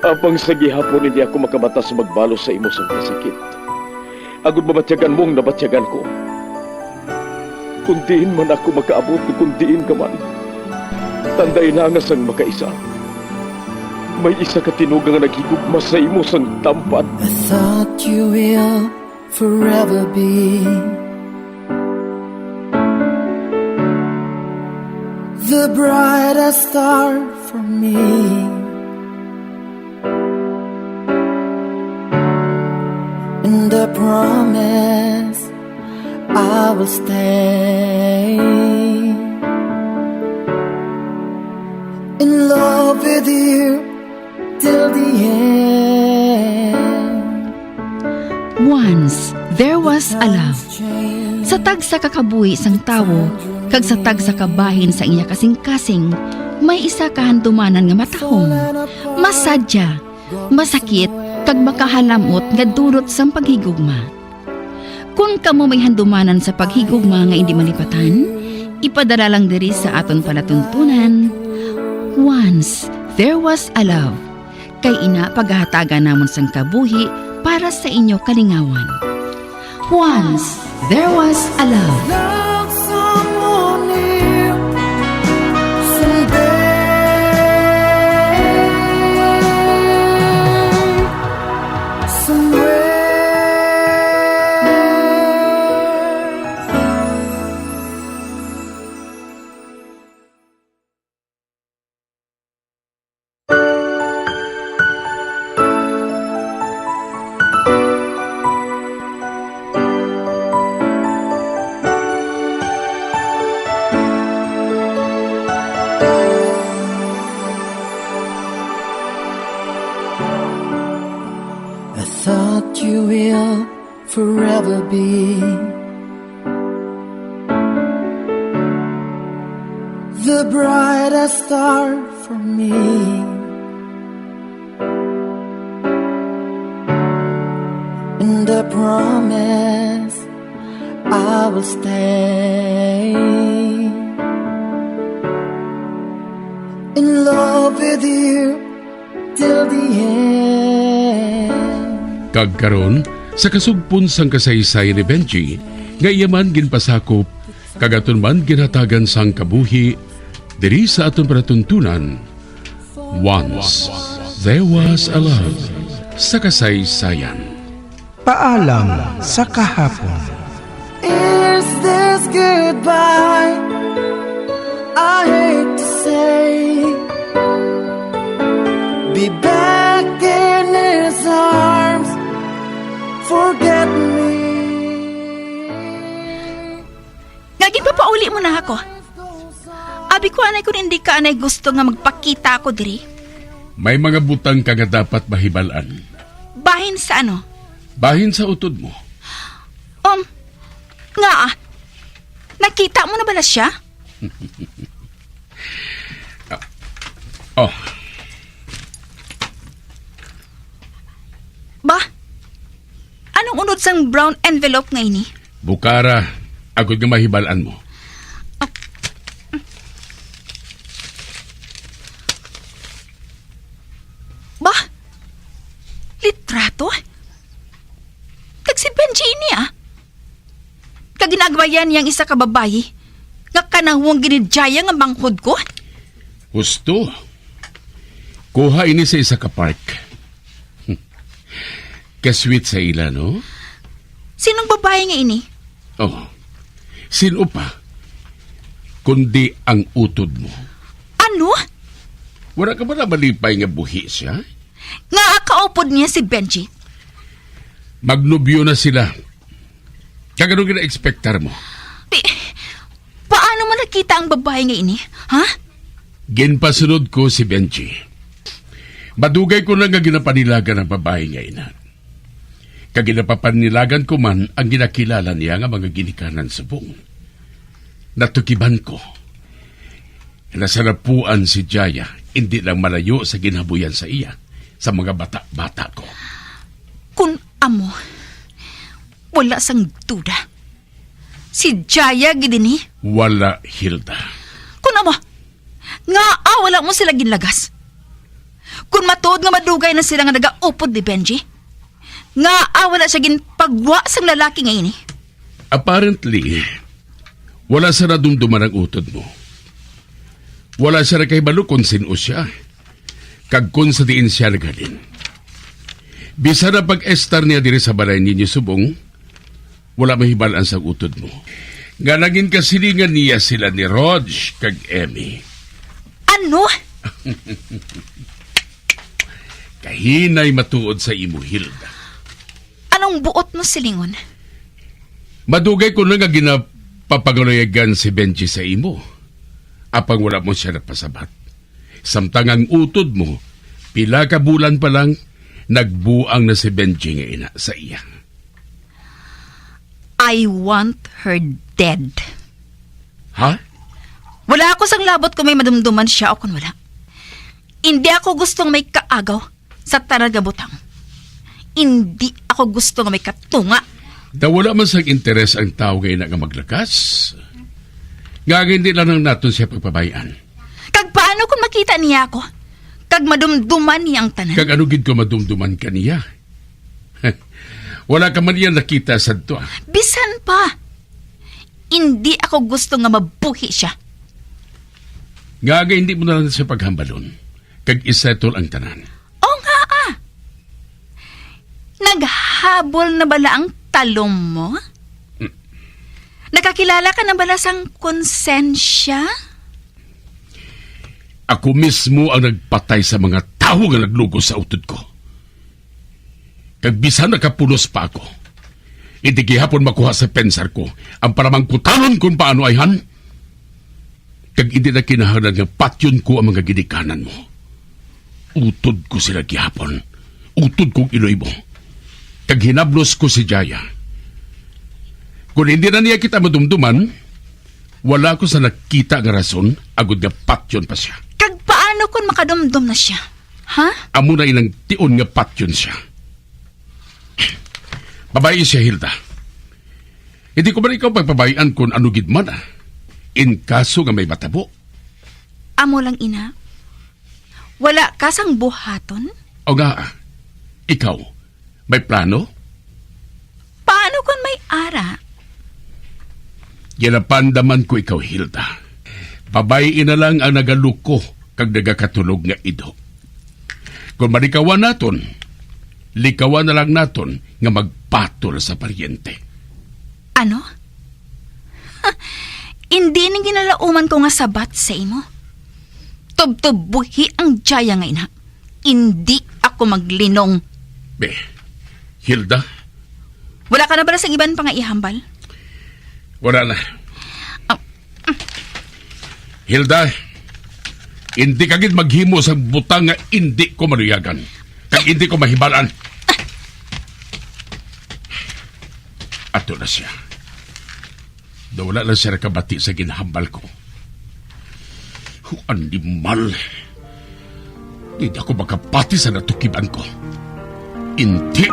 Apang sa gihapon hindi ako makabatas magbalo sa imo sa pasikit. Agud mabatyagan mong nabatyagan ko. Kundiin man ako makaabot, kundiin ka man. Tanday na nga sang makaisa. May isa ka tinugang nga naghigugma sa imo sang tampat. I thought you will forever be the brightest star for me. And I promise I will stay in love with you till the end. Once, there was a love. Sa tag sa kakabuhi sang tawo, kag sa tag sa kabahin sa iya kasing-kasing, may isa kahandumanan nga matahong, masadya, masakit, kag makahalamot nga durot sang paghigugma. Kung kamo may handumanan sa paghigugma nga hindi malipatan, ipadala lang diri sa aton palatuntunan. Once there was a love. Kay ina paghahatagan namon sang kabuhi para sa inyo kalingawan. Once there was a love. Someone new someday. You will forever be the brightest star for me. And I promise I will stay in love with you till the end. Kagkaron sa kasugpon sang kasaysay ni Benji, nga iyaman ginpasakop, kagaton man ginhatagan sang kabuhi, diri sa aton panatuntunan. Once there was a love sa kasaysayan. Paalam sa kahapon. Is this goodbye? I hate to say, be back in his arms. Forget me. Gagin pa pauli mo na ako. Abi ko anay kung hindi ka anay gusto nga magpakita ako diri. May mga butang ka nga dapat mahibalan. Bahin sa ano? Bahin sa utod mo. Nakita mo na ba na siya? Oh. Ba? Anong unod sang brown envelope nga ini? Bukara, agad nga mahibalan mo. Kaginagwayan niyang isa ka babayi. Nga kanawang ginidjaya nga manghod ko. Gusto. Kuha ini sa isa ka park. Kasweet sa ila, no? Sinong babae nga ini? Oh, sino pa? Kundi ang utod mo. Ano? Wala ka ba na malipay nga buhi siya? Nga kaupod niya si Benji. Magnubyo na sila. Kagano gina-expectar mo? Paano mo nakita ang babae nga ini? Ha? Ginpasunod ko si Benji. Madugay ko lang nga ginapanilagan ang babae nga ina. Kaginapapanilagan ko man ang ginakilala niya nga mga ginikanan subong. Natukiban ko. Nasarapuan si Jaya, hindi lang malayo sa ginabuyan sa iya, sa mga bata-bata ko. Kung amo, wala sang duda. Si Jaya gidini? Wala, Hilda. Kung amo, nga wala mo sila ginlagas. Kung matuod nga madugay na sila nga nagaupod ni Benji, nga wala siya ginpagwa sang lalaki nga ini. Apparently, wala sa nadumduman ang utod mo. Wala siya na kay balo kung sino siya. Kag kung sa diin siya nagalin. Bisa na pag-estar niya diri sa balay ninyo subong, wala mahibalaan sa utod mo. Nga naging kasilingan niya sila ni Rog kag Emmy. Ano? Kahinay matuod sa imo, Hilda. Anong buot mo silingon? Madugay ko na nga ginapapagalayagan si Benji sa imo. Apang wala mo siya napasabat. Samtang ang utod mo, pila ka bulan pa lang, nagbuang na si Benji nga ina sa iya. I want her dead. Ha? Wala ako sang labot kung may madumduman siya o kung wala. Hindi ako gustong may kaagaw sa taragabutang. Hindi ako gusto nga may katunga. Wala man sa interes ang tao ngayon nga maglakas. Nga hindi lang nang natin siya pagpabayaan. Kag paano kung makita niya ako? Kag madumduman niya ang tanan? Kag ano gid ko madumduman ka niya? Wala ka man niya nakita sa to. Bisan pa. Hindi ako gusto nga mabuhi siya. Nga hindi mo na lang siya paghambalon. Kag isettle ang tanan. Oo nga Naghabol na bala ang talong mo? Nakakilala ka na bala sang konsensya? Ako mismo ang nagpatay sa mga tao nga naglugos sa utod ko. Kag bisan nakapulos pa ako. Hindi gihapon makuha sa pensar ko ang paramang kutanon kung paano ay han. Kag hindi na kinahanglan nga patyon ko ang mga ginikanan mo. Utod ko sila gihapon. Utod kong iloy mo. Kag hinablos ko si Jaya. Kung hindi na niya kita madumduman, wala ko sa nakita nga rason, agud nga patyon pa siya. Kag paano kung makadumdum na siya? Ha? Amo na ilang tion nga patyon siya. Babae siya, Hilda. Hindi ko ba ikaw pagpabayaan kung ano gid man in kaso nga may matabo? Amo lang ina. Wala ka sang buhaton? O nga, ikaw, may plano? Paano kung may ara? Ginapandaman ko ikaw, Hilda. Babayin na lang ang nagaluko kag nagakatulog nga ido. Kung malikawan naton, likawan na lang naton nga magpatol sa paryente. Ano? Hindi ni ginalauman ko nga sabat sa imo. Tubtubuhi ang Jaya nga ina. Hindi ako maglinong. Be, Hilda? Wala ka na ba sa iban pa nga ihambal? Wala na. Hilda, hindi kagid maghimo sa butang nga hindi ko maluyagan. Kag hindi ko mahibalan. Ato na siya. Wala na siya nakabati sa ginahambal ko. Animal. Hindi ako makapati sa natukiban ko. Hindi.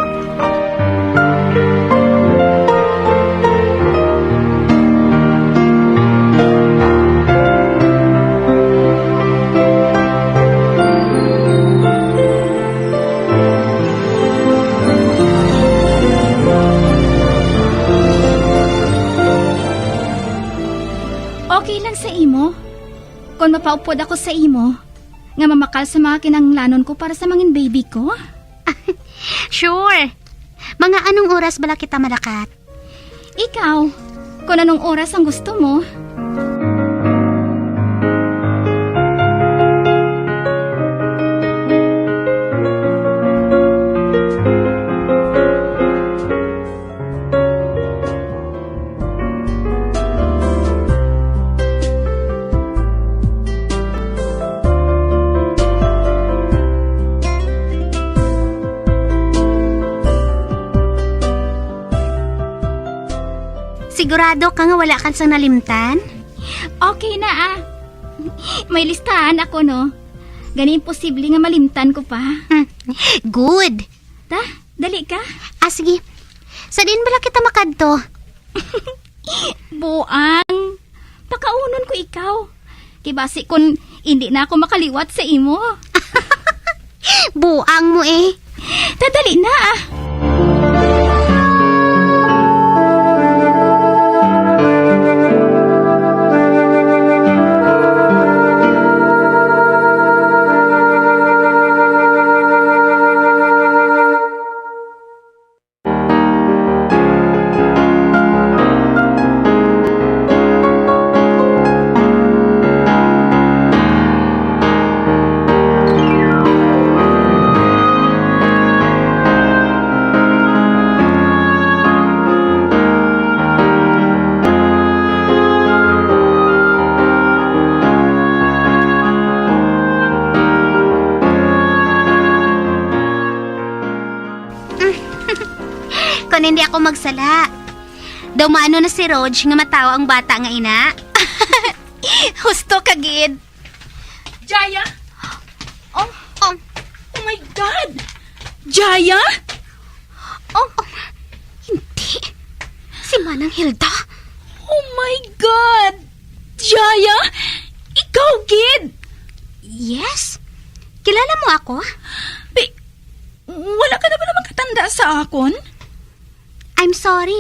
Okay lang sa imo. Kung mapaupod ako sa imo, nga mamakal sa mga kinanglanon ko para sa mangin baby ko. Sure. Mga anong oras bala kita malakat? Ikaw, kung anong oras ang gusto mo. Sigurado ka nga wala kang sang nalimtan? Okay na May listahan ako no. Gani imposible nga malimtan ko pa. Good. Ta, dali ka. Sige. Sa din bala kita makadto? Buang. Pakaunon ko ikaw. Kibasi kung hindi na ako makaliwat sa imo. Buang mo Tadali na hindi ako magsala. Daw maano na si Rog nga matawa ang bata nga ina. Husto ka, gid. Jaya? Oh my God! Jaya? Hindi. Si Manang Hilda. Oh my God! Jaya? Ikaw, gid? Yes. Kilala mo ako? Wala ka na ba naman katanda sa akon? I'm sorry,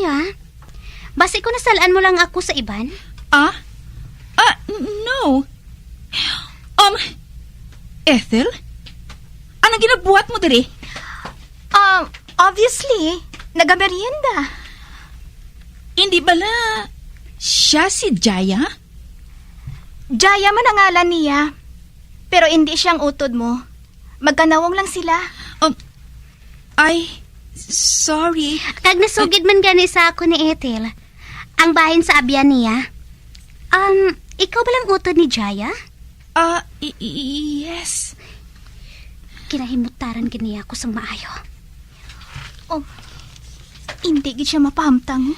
Basi ko nasalaan mo lang ako sa iban? No. Ethel? Anong ginabuhat mo diri? Obviously, nagamerienda. Hindi bala siya si Jaya? Jaya man ang ngalan niya. Pero hindi siyang utod mo. Magkanawang lang sila. Sorry. Kag nasugid man gani sa ako ni Ethel. Ang bahin sa abyan niya. Ikaw ba lang utod ni Jaya? Yes. Kinahimutaran gani ako sang maayo. Hindi gid siya mapahamtang.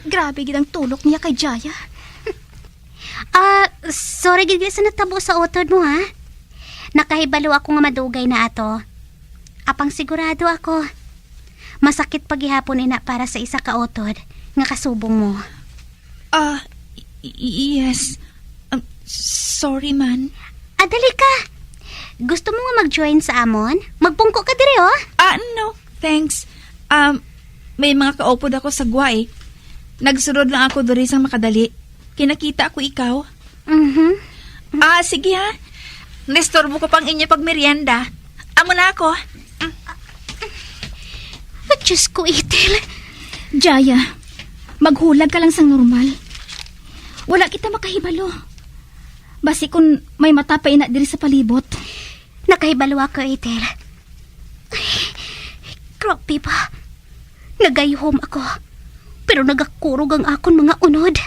Grabe gid ang tulok niya kay Jaya. Sorry gid sa natabo sa utod mo, Nakahibalo ako nga madugay na ato. Apang sigurado ako. Masakit paghihapon ina para sa isa ka utod nga kasubong mo. Yes. Sorry man. Dali ka. Gusto mo nga mag-join sa amon? Magpungko ka diri, No, thanks. May mga kaupod ako sa guway. Nagsurod lang ako diri sang makadali. Kinakita ako ikaw. Sige Nestorbo ko pang inyo pagmerienda. Amo na ako. Diyos ko, Ethel. Jaya, maghulag ka lang sang normal. Wala kita makahibalo. Basi kung may mata pa ina diri sa palibot. Nakahibalo ako, Ethel. Grabe ba? Nagayhom ako. Pero nagakurog ang akon mga unod.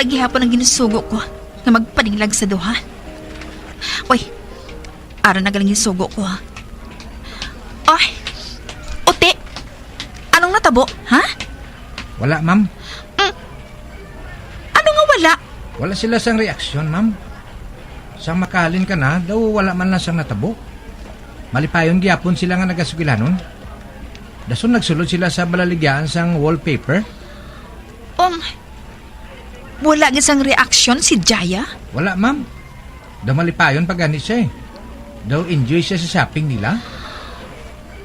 Wala gihapon ang ginusugo ko nga magpaninglag sa duha. Uy, ara na galing isugo ko ha. Ay, Ote, anong natabo, ha? Wala, ma'am. Ano nga wala? Wala sila sang reaksyon, ma'am. Sang makalin ka na, daw wala man lang sang natabo. Malipayon gyapon sila nga nagasugilanon. Dason nagsulod sila sa balaligyan sang wallpaper. Wala gisang reaksyon si Jaya? Wala, ma'am. Daw malipayon pag ganit siya eh. Daw enjoy siya sa shopping nila.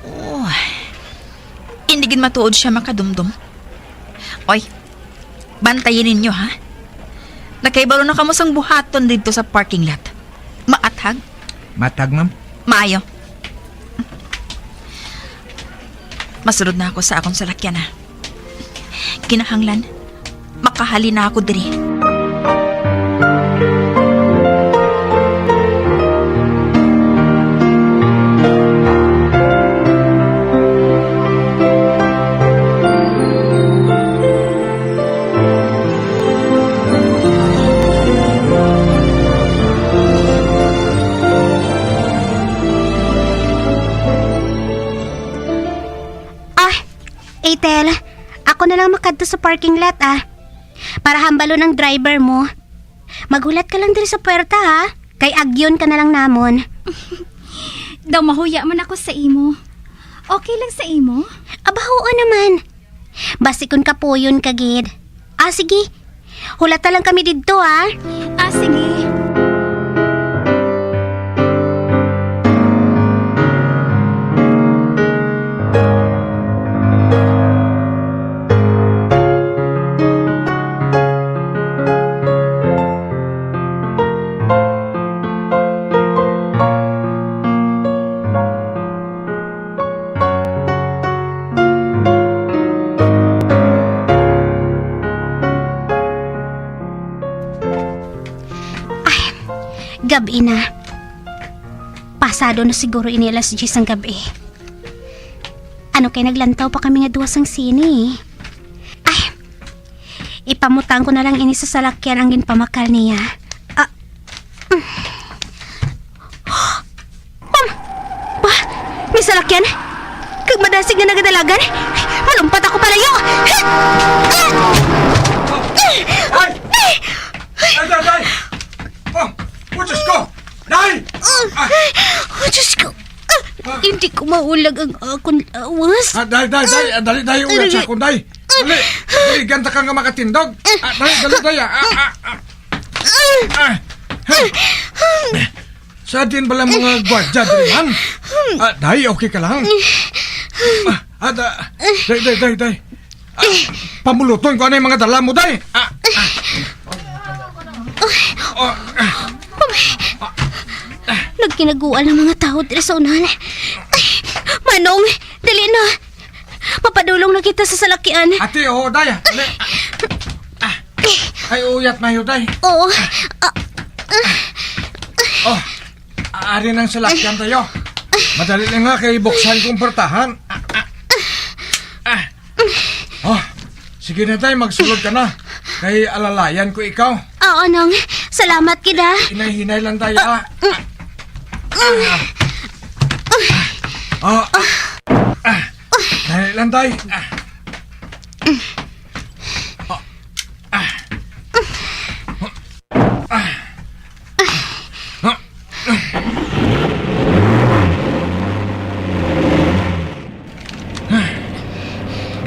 Oh, hindi gin matuod siya makadumdum. Oy, bantayin ninyo ha. Nakaibalo na kamo sang buhaton dito sa parking lot. Maathag? Matag, ma'am. Maayo. Masunod na ako sa akong salakyan ha. Kinahanglan, makahali na ako diri. Ethel, ako na lang makadto sa parking lot para hambalo ng driver mo. Magulat ka lang diri sa puwerta ha. Kay agyon ka na lang namon. Daw mahuya man ako sa imo. Okay lang sa imo? Aba, oo naman. Basi kun kapuyon kagid. Sige. Hulata lang kami didto ha. Sige. Gabi na. Pasado na siguro ini alas 10 ang gabi. Ano kay naglantaw pa kami nga duwas ang sini. Ipamutang ko na lang ini sa salakyan ang ginpamakal niya. May salakyan? Kag madasig na nagadalagan? Malumpat ako palayo! Day! Oh, Diyos ko! Day! Diyos ko! Hindi ko maulag ang akong lawas. Dali, ulat sa akong, Day. Dali, ganta ka nga makatindog. Dali. Sa atin pala mga gwadya, Daliman. Day, okay ka lang? Day. Pamuluton ko ano yung mga dala mo, Day. Nagkinaguan ng mga tao dito sa unahan. Manong, dali na. Mapadulong na kita sa salakyan. Ate, Day. Dali. Ay, uyat na yun, Day. Oo. Ari ng salakyan tayo. Madali lang nga kay buksan kong portahan. Sige na, Day, magsulod ka na. Kay alalayan ko ikaw. Oo, Nong. Salamat kita. Hinay-hinay lang tayo. Hinay lang tayo.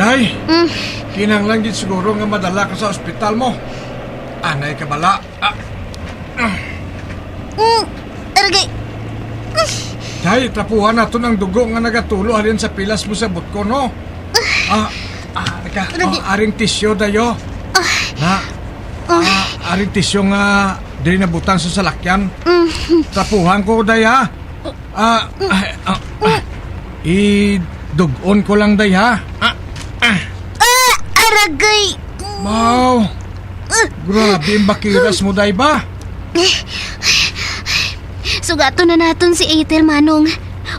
Day, kinanglan gid siguro nga madala ka sa ospital mo. Anay ka bala. Aragay. Day, tapuhan nato ng dugo nga nagatulo halin sa pilas mo sa butko, no? Aring tisyo dayo. Aring tisyo nga diri nabutang sa salakyan. Tapuhan ko, day, ha? Dugon ko lang, day, ha? Aragay. Wow. Grabe ang bakiras mo, day, ba? Sugato na naton si Ethel, Manong.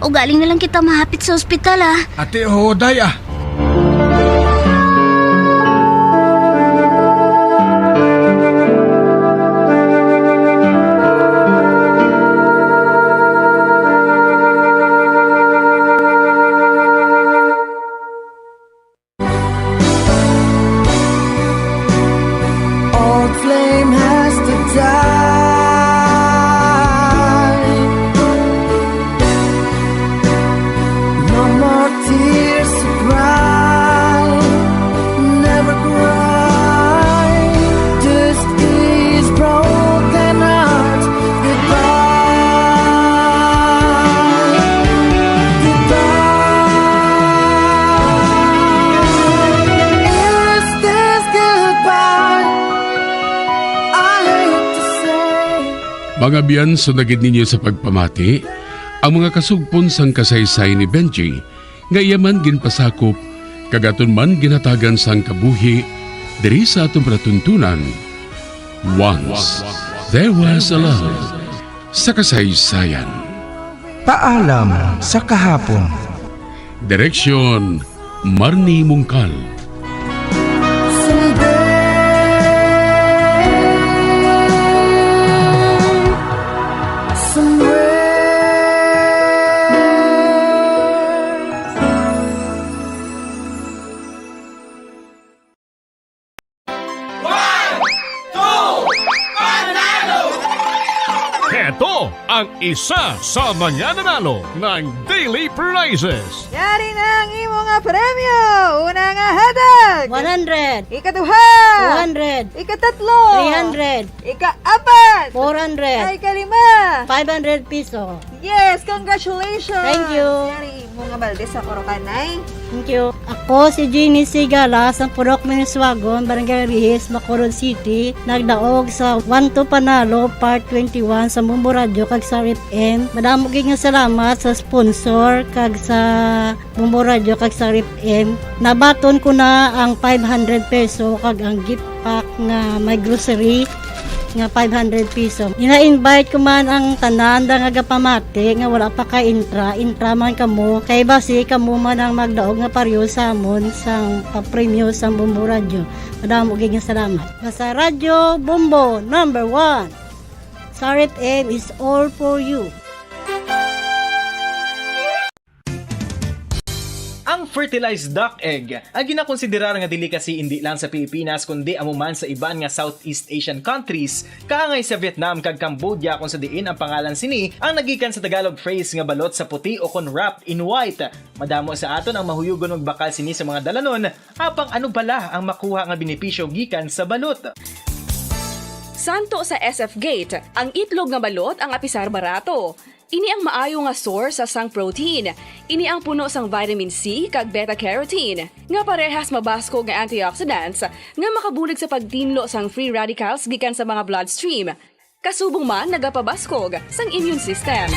O galing na lang kita mahapit sa ospital, Ate, day, Mga biyan, sunagid ninyo sa pagpamati ang mga kasugpon sang kasaysay ni Benji nga iyaman ginpasakop kagaton man ginatagan sang kabuhi diri sa atong palatuntunan. Once there was a love sa kasaysayan. Paalam sa kahapon. Direksyon Marnie Mungkal. Heto ang isa sa mga nanalo ng Daily Prizes. Yari na ang imo nga premyo. Una nga hatag 100. Ikaduha 200. Ikatatlo 300. Ikaapat 400. Ay kalima 500 piso. Yes, congratulations. Thank you. Yari mo nga balde sa Korokanay. Thank you. Ako si Jeannie Sigala sa Purok Miniswagon, Barangay Rihis, Bacolod City. Nagdaog sa 1-2 Panalo, Part 21 sa Bumbo Radio kag sa RIP-M. Madamo gid nga salamat sa sponsor kag sa Bumbo Radio kag sa RIP-M. Nabaton ko na ang 500 peso kag ang gift pack nga may grocery nga 500 piso. Ina-invite ko man ang tanan da nga gapamati nga wala pa ka intra man kamo kay basi kamo man ang magdaog nga paryo sa amon sang papremyo sa Bumbo Radio. Madamo gid nga salamat. Sa Radyo Bumbo number 1. Sa RIP-M is all for you. Ang fertilized duck egg ang ginakonsiderar nga dili kasi hindi lang sa Pilipinas kundi amuman sa iban nga Southeast Asian countries kaangay sa Vietnam kag Cambodia kung sa diin ang pangalan sini ang nagikan sa Tagalog phrase nga balot sa puti o kon wrapped in white. Madamo sa aton ang mahuyugon og bakal sini sa mga dalanon apang ano bala ang makuha nga benepisyo gikan sa balot. Santo sa SF Gate, ang itlog nga balot ang apisar barato. Ini ang maayo nga source sa sang protein. Ini ang puno sang vitamin C kag beta-carotene. Nga parehas mabasko nga antioxidants nga makabulig sa pagtinlo sang free radicals gikan sa mga bloodstream. Kasubong man nagapabaskog sang immune system.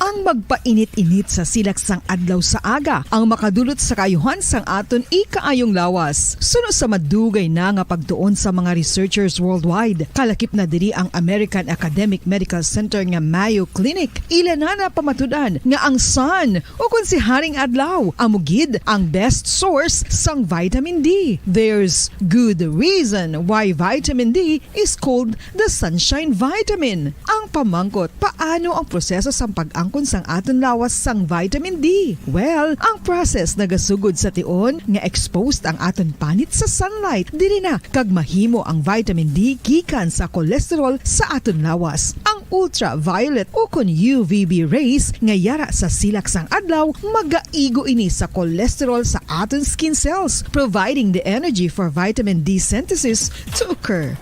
Ang magpainit-init sa silaksang adlaw sa aga ang makadulot sa kayuhan sang aton ikaayong lawas. Suno sa madugay na nga pagtuon sa mga researchers worldwide, kalakip na diri ang American Academic Medical Center nga Mayo Clinic. Ila na pamatudan nga ang sun o kung si Haring Adlaw amugid ang best source sang vitamin D. There's good reason why vitamin D is called the sunshine vitamin. Ang pamangkot, paano ang proseso sa pag-angkon sang aton lawas sang vitamin D? Well, ang process nagasugod sa tion nga exposed ang aton panit sa sunlight dili na kag mahimo ang vitamin D gikan sa cholesterol sa aton lawas. Ang ultraviolet o kon UVB rays nga yara sa silak sang adlaw magaigo ini sa cholesterol sa aton skin cells, providing the energy for vitamin D synthesis to occur.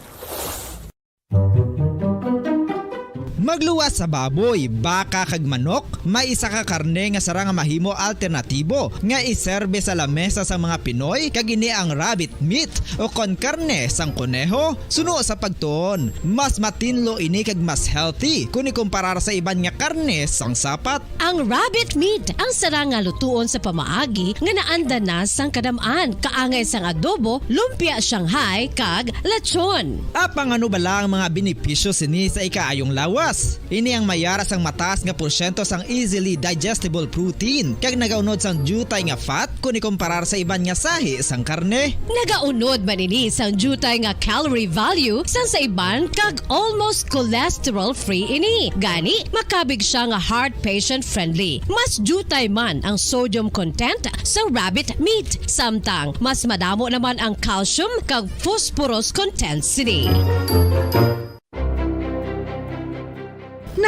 Magluwas sa baboy, baka kag manok, may isa ka karne nga sarang mahimo alternatibo nga iserbe sa lamesa sa mga Pinoy kag ini ang rabbit meat o kon karne sang kuneho. Suno sa pagtuon, mas matinlo ini kag mas healthy kung ikumparar sa iban nga karne sang sapat. Ang rabbit meat ang sarang nga lutuon sa pamaagi nga naanda na sang kadamaan, kaangay sang adobo, lumpia Shanghai kag lechon. Apang ano bala ang mga benepisyo sini sa ikaayong lawas? Ini ang mayara sang mataas nga porsyento sang easily digestible protein kag nagaunod sang jutay nga fat kung ikumparar sa iban nga sahi sang karne. Nagaunod man ini sang jutay nga calorie value sang sa iban kag almost cholesterol free ini. Gani makabig siya nga heart patient friendly. Mas jutay man ang sodium content sa rabbit meat, samtang mas madamo naman ang calcium kag phosphorus content sini.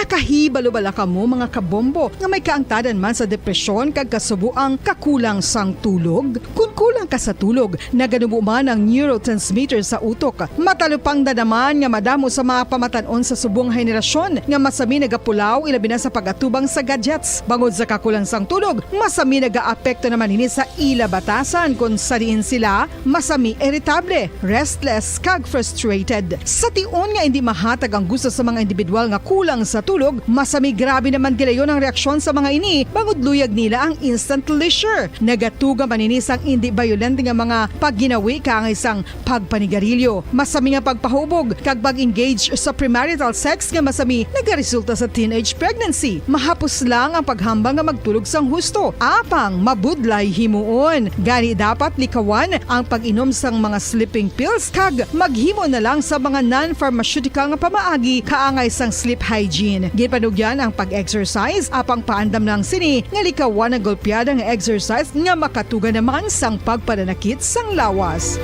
Nakahibalo bala kamo mga kabombo nga may kaangtadan man sa depresyon kag kasubuang kakulang sang tulog? Kung kulang ka sa tulog, naganubo man ang neurotransmitter sa utok. Matalupang dadaman nga madamo sa mga pamatanon sa subong henerasyon nga masami nagapulaw ilabi na sa pagatubang sa gadgets. Bangod sa kakulang sang tulog, masami nagaapekto naman ini sa ila batasan kung sariin sila masami irritable, restless kag frustrated. Sa tiun nga hindi mahatag ang gusto sa mga individual nga kulang sa tulog, masami grabe naman gilayon ang reaksyon sa mga ini bangod luyag nila ang instant leisure. Nagatuga man ini sang hindi violent nga mga pagginawi ka ang isang pagpanigarilyo. Masami nga pagpahubog kag pag-engage sa premarital sex nga masami nagaresulta sa teenage pregnancy. Mahapos lang ang paghambang nga magtulog sang husto. Apang mabudlay himuon. Gani dapat likawan ang pag-inom sang mga sleeping pills kag maghimo na lang sa mga non-pharmaceutical nga pamaagi kaangay sang sleep hygiene. Ginpanugyan ang pag-exercise apang paandam ng sini nga likawan ang golpeada nga exercise nga makatuga naman sang pagpananakit sang lawas.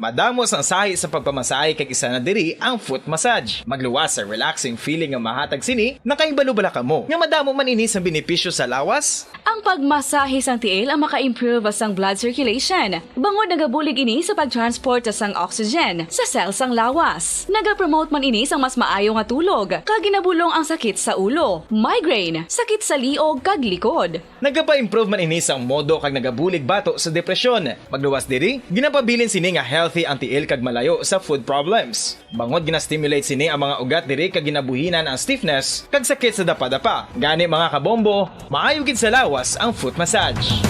Madamos ang sahi sa pagpamasahe kag isa na diri ang foot massage. Magluwas sa relaxing feeling nga mahatag sini, nakaibalo-bala ka mo. Nga madamo man ini sa benepisyo sa lawas. Ang pagmasahe sang tiil ang maka-improve sang blood circulation. Bangod nagabulig ini sa pag-transport sang oxygen sa cells sang lawas. Nagapromote man ini sang mas maayo nga tulog. Kag ginabulong ang sakit sa ulo, migraine, sakit sa liog kag likod. Nagapa-improve man ini sang modo kag nagabulig bato sa depresyon. Magluwas diri, ginapabilin sini nga healthy ang tiil kag malayo sa food problems. Bangod gina-stimulate sini ang mga ugat diri kag ginabuhinan ang stiffness kag sakit sa dapa-dapa. Gani mga kabombo, maayo gid sa lawas ang foot massage.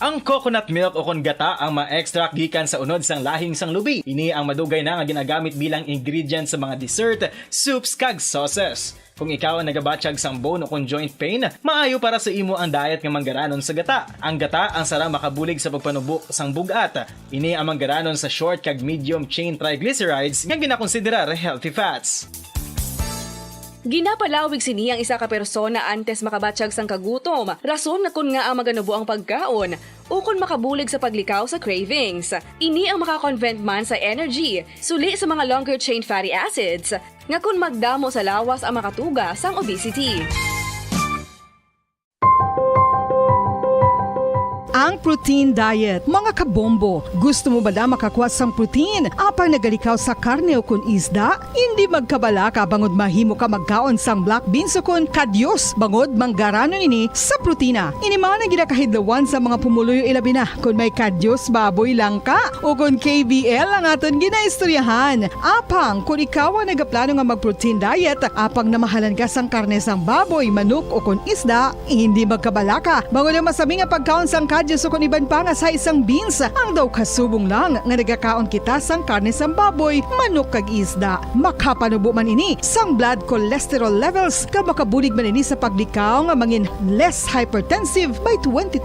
Ang coconut milk o kon gata ang ma-extract gikan sa unod sang lahing sang lubi. Ini ang madugay na nga ginagamit bilang ingredient sa mga dessert, soups kag sauces. Kung ikaw ang nagabatsyag sang bone o kung joint pain, maayo para sa imo ang diet nga manggaranon sa gata. Ang gata ang sarang makabulig sa pagpanubo sang bugat. Ini ang manggaranon sa short kag medium chain triglycerides nga ginakonsiderar healthy fats. Ginapalawig sini ang isa ka persona antes makabatsyag sang kagutom. Rason na kun nga ang maganubo ang pagkaon o kun makabulig sa paglikaw sa cravings. Ini ang makakonvent man sa energy, suli sa mga longer chain fatty acids, nga kun magdamo sa lawas ang makatuga sang obesity. Ang protein diet. Mga kabombo, gusto mo ba na makakuha sang protein? Apang nagalikaw sa karne o kun isda? Hindi magkabala ka bangod mahimo ka magkaon sang black beans o kun kadyos bangod manggaranon ini sa protina. Ini man ang ginakahidlawan sa mga pumuluyo ilabi na kung may kadyos baboy lang ka o kung KBL ang aton ginaistoryahan. Apang kung ikaw ang nagaplano nga mag-protein diet, apang namahalan ka sang karne sang baboy, manok o kun isda, hindi magkabala ka bangod ang masami nga pagkaon sang kadyos o kung iban pa nga sa isang beans, ang daw kasubong lang nga nagakaon kita sang karne sang baboy, manok kag isda. Makapanubo man ini sang blood cholesterol levels ka makabulig man ini sa paglikaw nga mangin less hypertensive by 22%.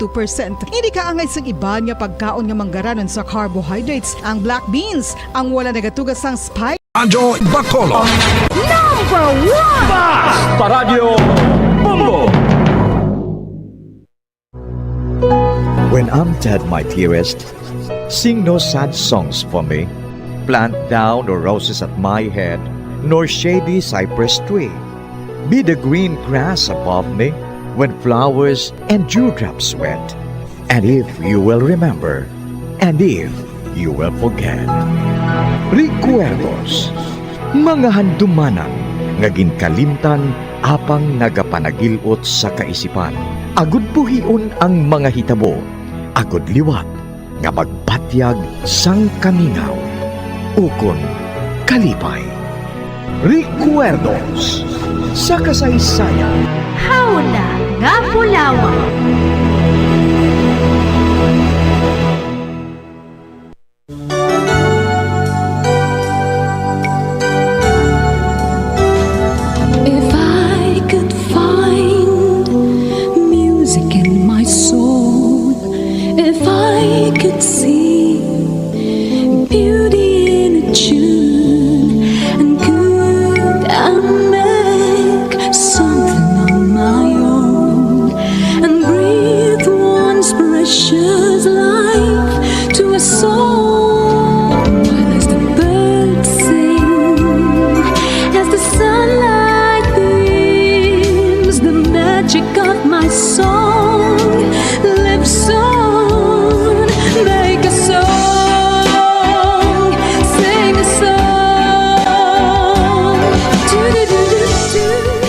Hindi ka angay sang iban nga pagkaon nga manggaranon sa carbohydrates. Ang black beans, ang wala nagatugas sang spike. Anjo Bacolod. Number 1! Bas Paradyo Bombo! When I'm dead, my dearest, sing no sad songs for me. Plant down no roses at my head, nor shady cypress tree. Be the green grass above me when flowers and dewdrops wet. And if you will remember, and if you will forget. Recuerdos, mga handumanan, nga ginkalimtan apang nagapanagilot sa kaisipan. Agud buhion ang mga hitabo, agud liwat nga magbatyag sang kamingaw. Ukon kalipay. Recuerdos sa kasaysayan. Hawla nga Pulawan. If I could find music in my soul, if I could see beauty in a tune, and could I make something on my own and bring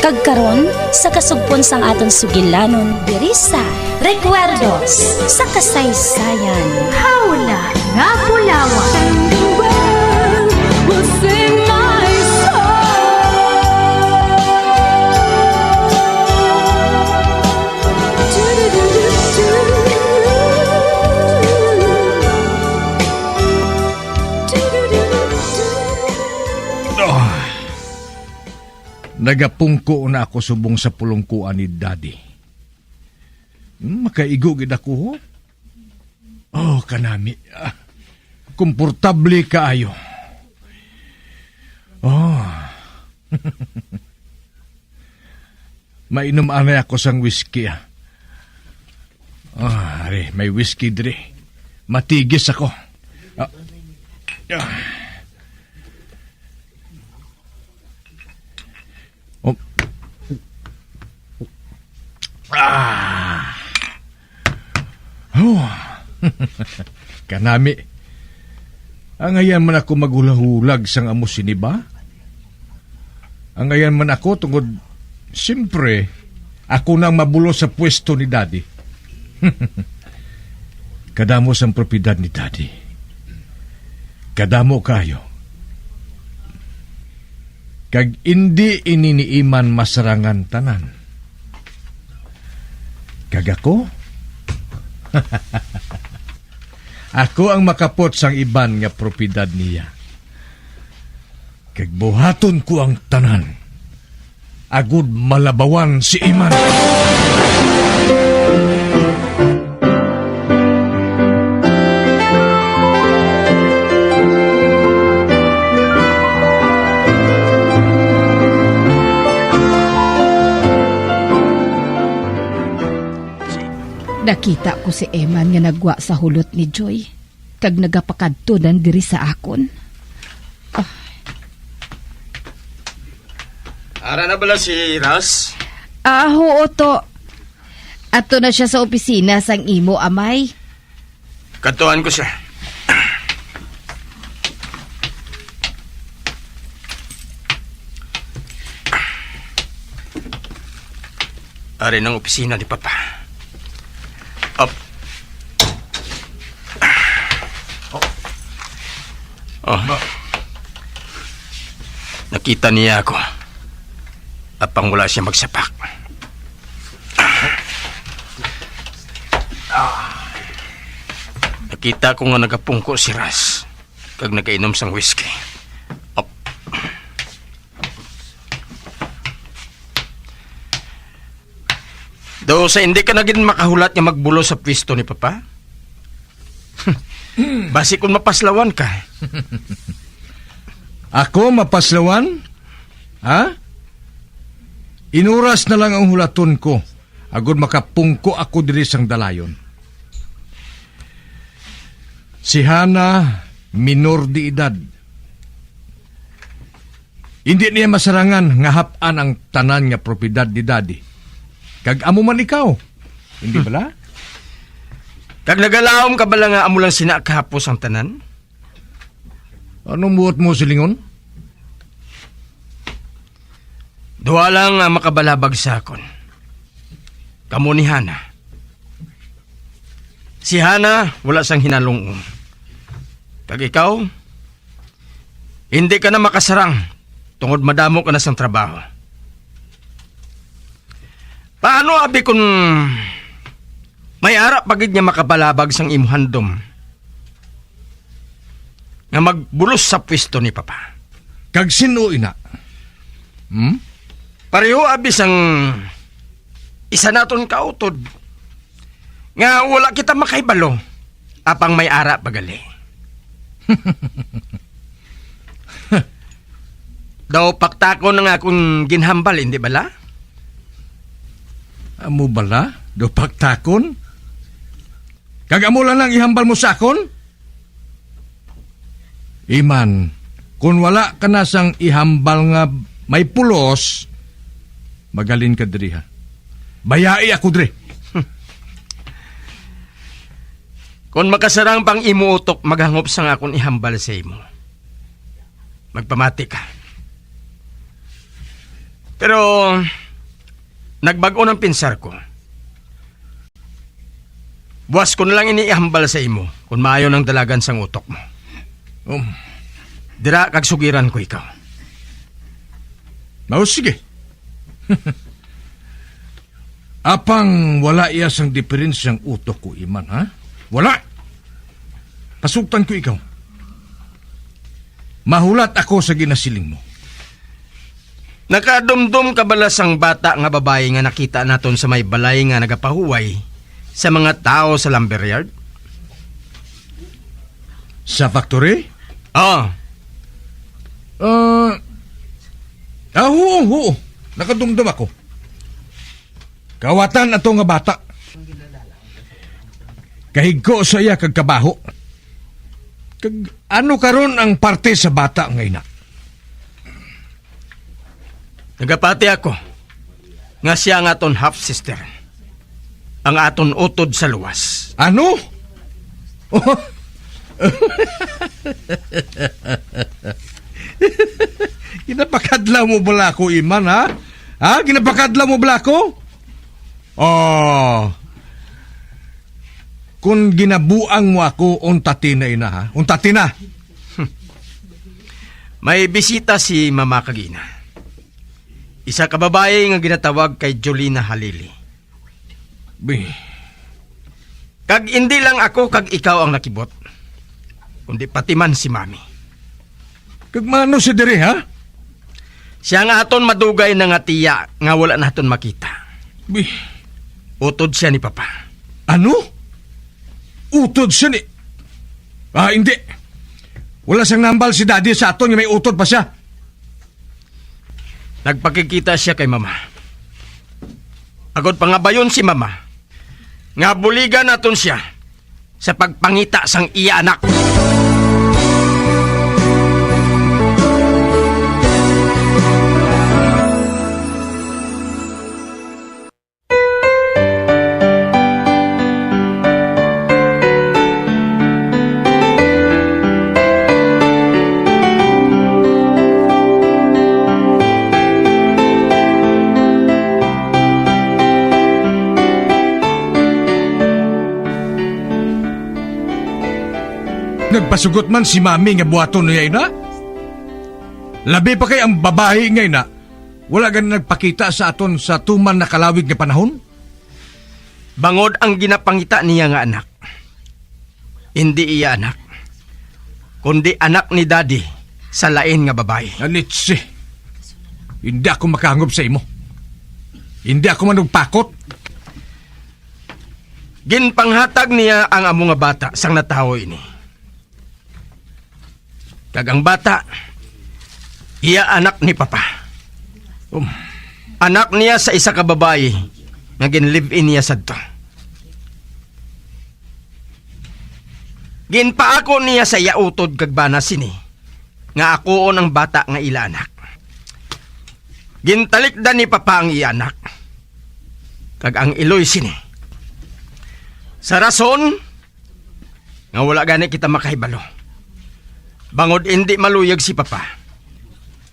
Kag karon sa kasugpon sang aton sugilanon diri sa Recuerdos sa kasaysayan. Hawla nga Pulawan. Nagapungko na ako subong sa pulungkuan ni Daddy. Makaigo gid ako ho. Oh, kanami. Komportable kaayo. Oh. Mainom anay ako sang whiskey. Ari, may whiskey diri. Matigis ako. Kanami. Angayan man ako maghulag sang amo siniba. Angayan man ako tungod siyempre ako nang mabulo sa pwesto ni Daddy. Kadamo sang propiedad ni Daddy. Kadamo kayo. Kag hindi ininiiman masarangan tanan. Kag ako? Ako ang makapot sang iban nga propiedad niya. Kag buhaton ko ang tanan. Agud malabawan si Iman. Nakita ko si Eman nga nagwa sa hulot ni Joy. Kag nagapakadtunan diri sa akon. Ara na bala si Ras? Oo to. Ato na siya sa opisina sang imo, amay. Katuan ko siya. Ari ng opisina ni Papa. Up. Oh. Nakita niya ako. Apang wala siya magsapak. Nakita ko nga nagapungko si Ras. Kag nagainom sang whiskey. Up. Daw sa hindi ka na gin makahulat nga magbulo sa pwesto ni Papa? Basi kung mapaslawan ka. Ako mapaslawan? Ha? Inuras na lang ang hulaton ko. Agud makapungko ako diri sang dalayon. Si Hana, minor di edad. Hindi niya masarangan nga hapan ang tanan nga propiedad ni Daddy. Kag amo man ikaw. Hindi bala? Kag nagalaom ka bala nga amo lang sina kahapos ang tanan? Anong buot mo, silingon? Duwa lang ang makabalabag sa akon. Kamu ni Hana. Si Hana, wala sang hinalong. Kag ikaw, hindi ka na makasarang tungod madamo ka na sang trabaho. Paano abi kung may ara pagid niya makabalabag sang imuhandom nga magbulos sa pwesto ni Papa? Kag sino ina? Pareho abi sang isa naton kautod nga wala kita makaibalo apang may ara pagali. Daw paktako na nga akong ginhambal, hindi bala? Amo bala? Do paktakon? Kag amo lang ihambal mo sa akon? Iman, kung wala ka na sang ihambal nga may pulos, magalin ka diri ha. Bayai ako diri. Kung makasarang pang imuutok, maghangop sang akong ihambal sa imo. Magpamati ka. Pero nagbago ng pinsar ko. Buwas ko na lang iniihambal sa imo kung maayo ng dalagan sang utok mo. Dira kag sugiran ko ikaw. Sige. Apang wala iya sang diferensyang utok ko, Iman, ha? Wala. Pasuktan ko ikaw. Mahulat ako sa ginasiling mo. Nakadumdum ka bala sang bata nga babae nga nakita naton sa may balay nga nagapahuway sa mga tao sa lumberyard? Sa factory? Oo. Nakadumdum ako. Kawatan ato nga bata. Kahigko sa iya kag kabaho. Kag ano karon ang parte sa bata nga ina? Nagapati ako nga siya ang aton half-sister. Ang aton utod sa luwas. Ano? Ginapakadlaw mo bala ko, Iman, ha? Ha? Ginapakadlaw mo bala ko? Kung ginabuang mo ako, untati na ina, ha? Untati na. May bisita si Mama Kagina. Isa ka babae nga ginatawag kay Jolina Halili. Kag hindi lang ako kag ikaw ang nakibot, kundi pati man si Mami. Kag mano si diri, ha? Siya nga aton madugay na nga tiya nga wala naton makita. Utod siya ni Papa. Ano? Utod siya ni... hindi. Wala siyang nambal si Daddy sa aton nga may utod pa siya. Nagpakikita siya kay Mama. Agod pa nga ba yun si Mama? Nga buligan naton siya sa pagpangita sang iya anak. Nagpasugot man si Mami nga buhaton niya ina? Labi pa kay ang babae nga ina, wala gan nagpakita sa aton sa tuman na kalawig nga panahon? Bangod ang ginapangita niya nga anak. Hindi iya anak, kundi anak ni Daddy sa lain nga babae. Anitsi, hindi ako makahangop sa imo. Hindi ako manugpakot. Ginpanghatag niya ang amo nga bata sang natawo ini. Kag ang bata, iya anak ni Papa. Anak niya sa isa ka babae nga gin-live-in niya sadto. Ginpaako niya sa iya utod kag bana sini nga akoon ang bata nga ila anak. Gintalikdan ni Papa ang iya anak kag ang iloy sini. Sa rason nga wala gani kita makahibalo. Bangod hindi maluyag si Papa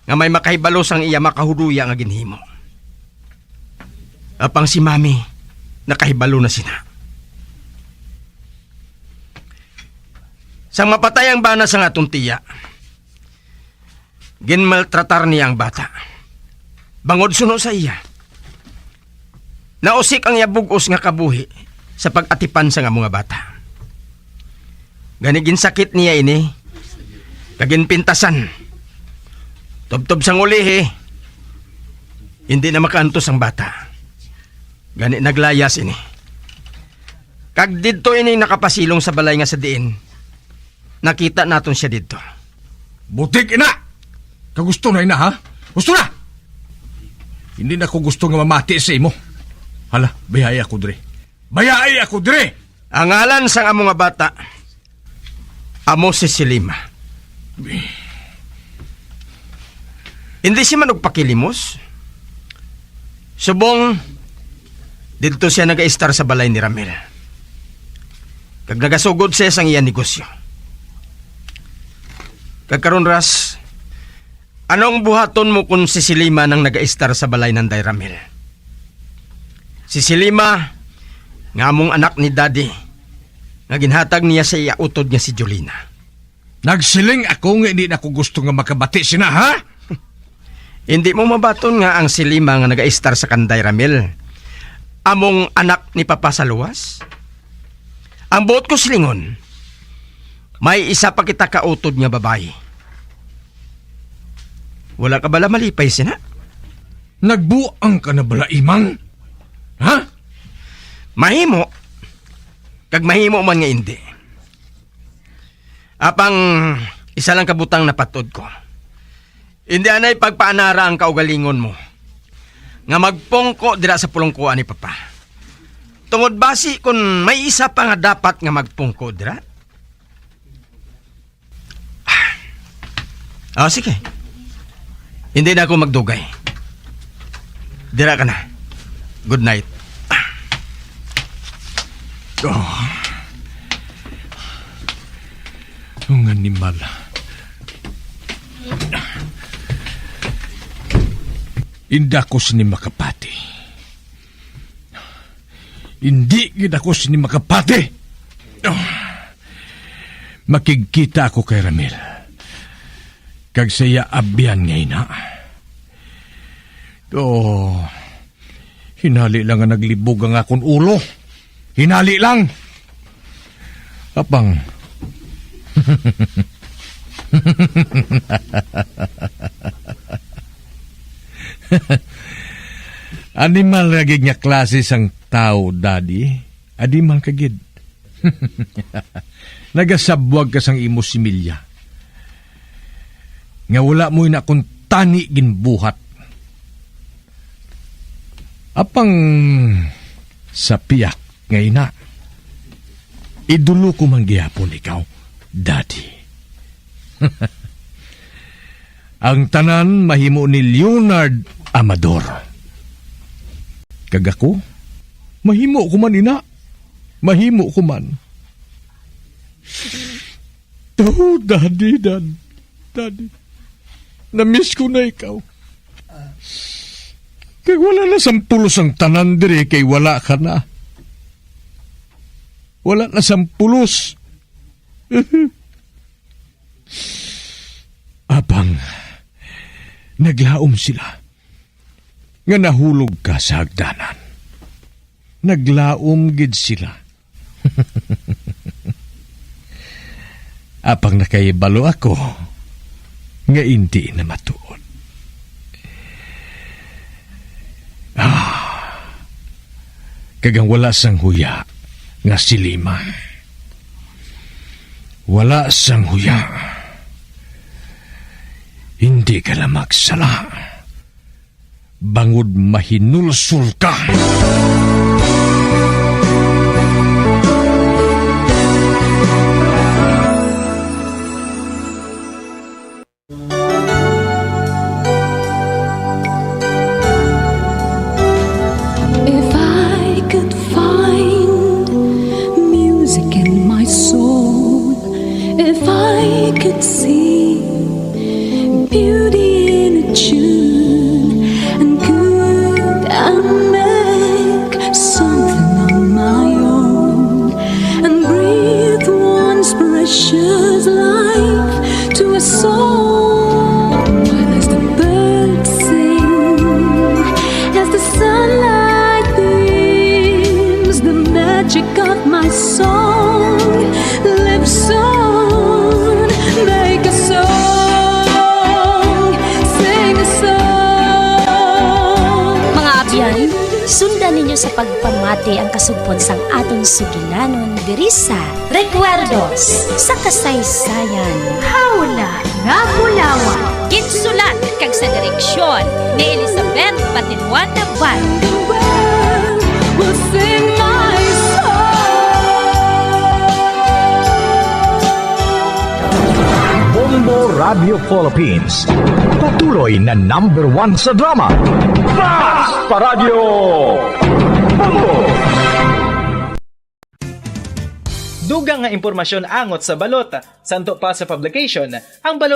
nga may makahibalo sang iya makahuduya nga ginhimo. Apang si Mami nakahibalo na sina. Sang mapatay ang bana sang atong tiya, ginmaltratar niya ang bata. Bangod suno sa iya. Nausik ang yabugos nga kabuhi sa pag-atipan sa nga mga bata. Gani ginsakit niya ini, kagin pintasan. Tubtob sang ulihi. Hindi na makaantos ang bata. Gani naglayas ini. Kag didto ini nakapasilong sa balay nga sa diin. Nakita naton siya didto. Butik ina! Kagusto na ina, ha? Gusto na! Hindi na ko gusto nga mamati sa imo. Hala, bayay ako dire. Bayay ako dire! Ang ngalan sang amo nga bata, amo si Silima. Hindi siya man nagpakilimos. Subong, dito siya nag-a-star sa balay ni Ramel. Kag nagasugod siya sang iya negosyo. Kag karon ras, Anong buhaton mo kung si Silima nang nag-a-star sa balay ng Dayramil? Si Silima, nga mong anak ni Daddy, nga ginhatag niya sa iautod niya si Jolina. Nagsiling ako nga hindi na ko gusto nga makabati sina, ha? Hindi mo mabaton nga ang Silima nga nag-a-star sa Kanday Ramil. Among anak ni Papa sa luwas? Ang buot ko silingon, may isa pa kita kautod nga babae. Wala ka bala malipay sina? Nagbuang ka na bala, Imang? Ha? Mahimo. Kag mahimo man nga hindi. Apang isa lang kabutang napatod ko. Hindi anay pagpaanara ang kaugalingon mo. Nga magpungko dira sa pulongkuan ni Papa. Tungod basi kung may isa pa nga dapat nga magpungko dira. Sige. Hindi na ako magdugay. Dira ka na. Good night. Ang animal. Hindi ako sini makapati. Hindi ako sini makapati. Makikita ako kay Ramil. Kag saya abyan ngayon na. Hinali lang nga naglibog ang akong ulo. Hinali lang. Apang. Animal lagi nga klase sang tao, Daddy. Adimal kagid. Nagasabwag ka sang imo similya. Nga wala mo na akong tani ginbuhat. Apang sa piyak ngay na. Idulo ko man gihapon ikaw, Daddy. Ang tanan mahimo ni Leonard Amador. Kag ako, mahimo ko man ina. Mahimo ko man. Daddy. Namiss ko na ikaw. Kaya wala na sampulos ang tanan dire kay wala ka na. Wala na sampulos. Abang, naglaom sila. Nga nahulog ka sa hagdanan. Naglaom gid sila. Apang nakaibalo ako, nga hindi na matuod. Kagang wala sang huya nga silima. Wala sang huya. Hindi ka lang magsala. Bangod mahinulsul ka. If I could find music in my soul, if I could see beauty in a tune, and could I make something on my own, and breathe once precious life to a soul, while as the birds sing, as the sunlight beams, the magic of my song lives on. Make a song, sing a song. Mga abyan, sundan ninyo sa pagpamati ang kasugpon sang aton sugilanon diri sa Recuerdos sa Kasaysayan. Hawla nga Bulawan. Ginsulat kag sa direksyon ni Elizabeth Patinwan Naval. We'll sing my Bombo Radio Philippines. Patuloy na #1 sa drama. Basta Radio Bombo! Dugang nga impormasyon angot sa balot. Santo pa sa publication, ang balot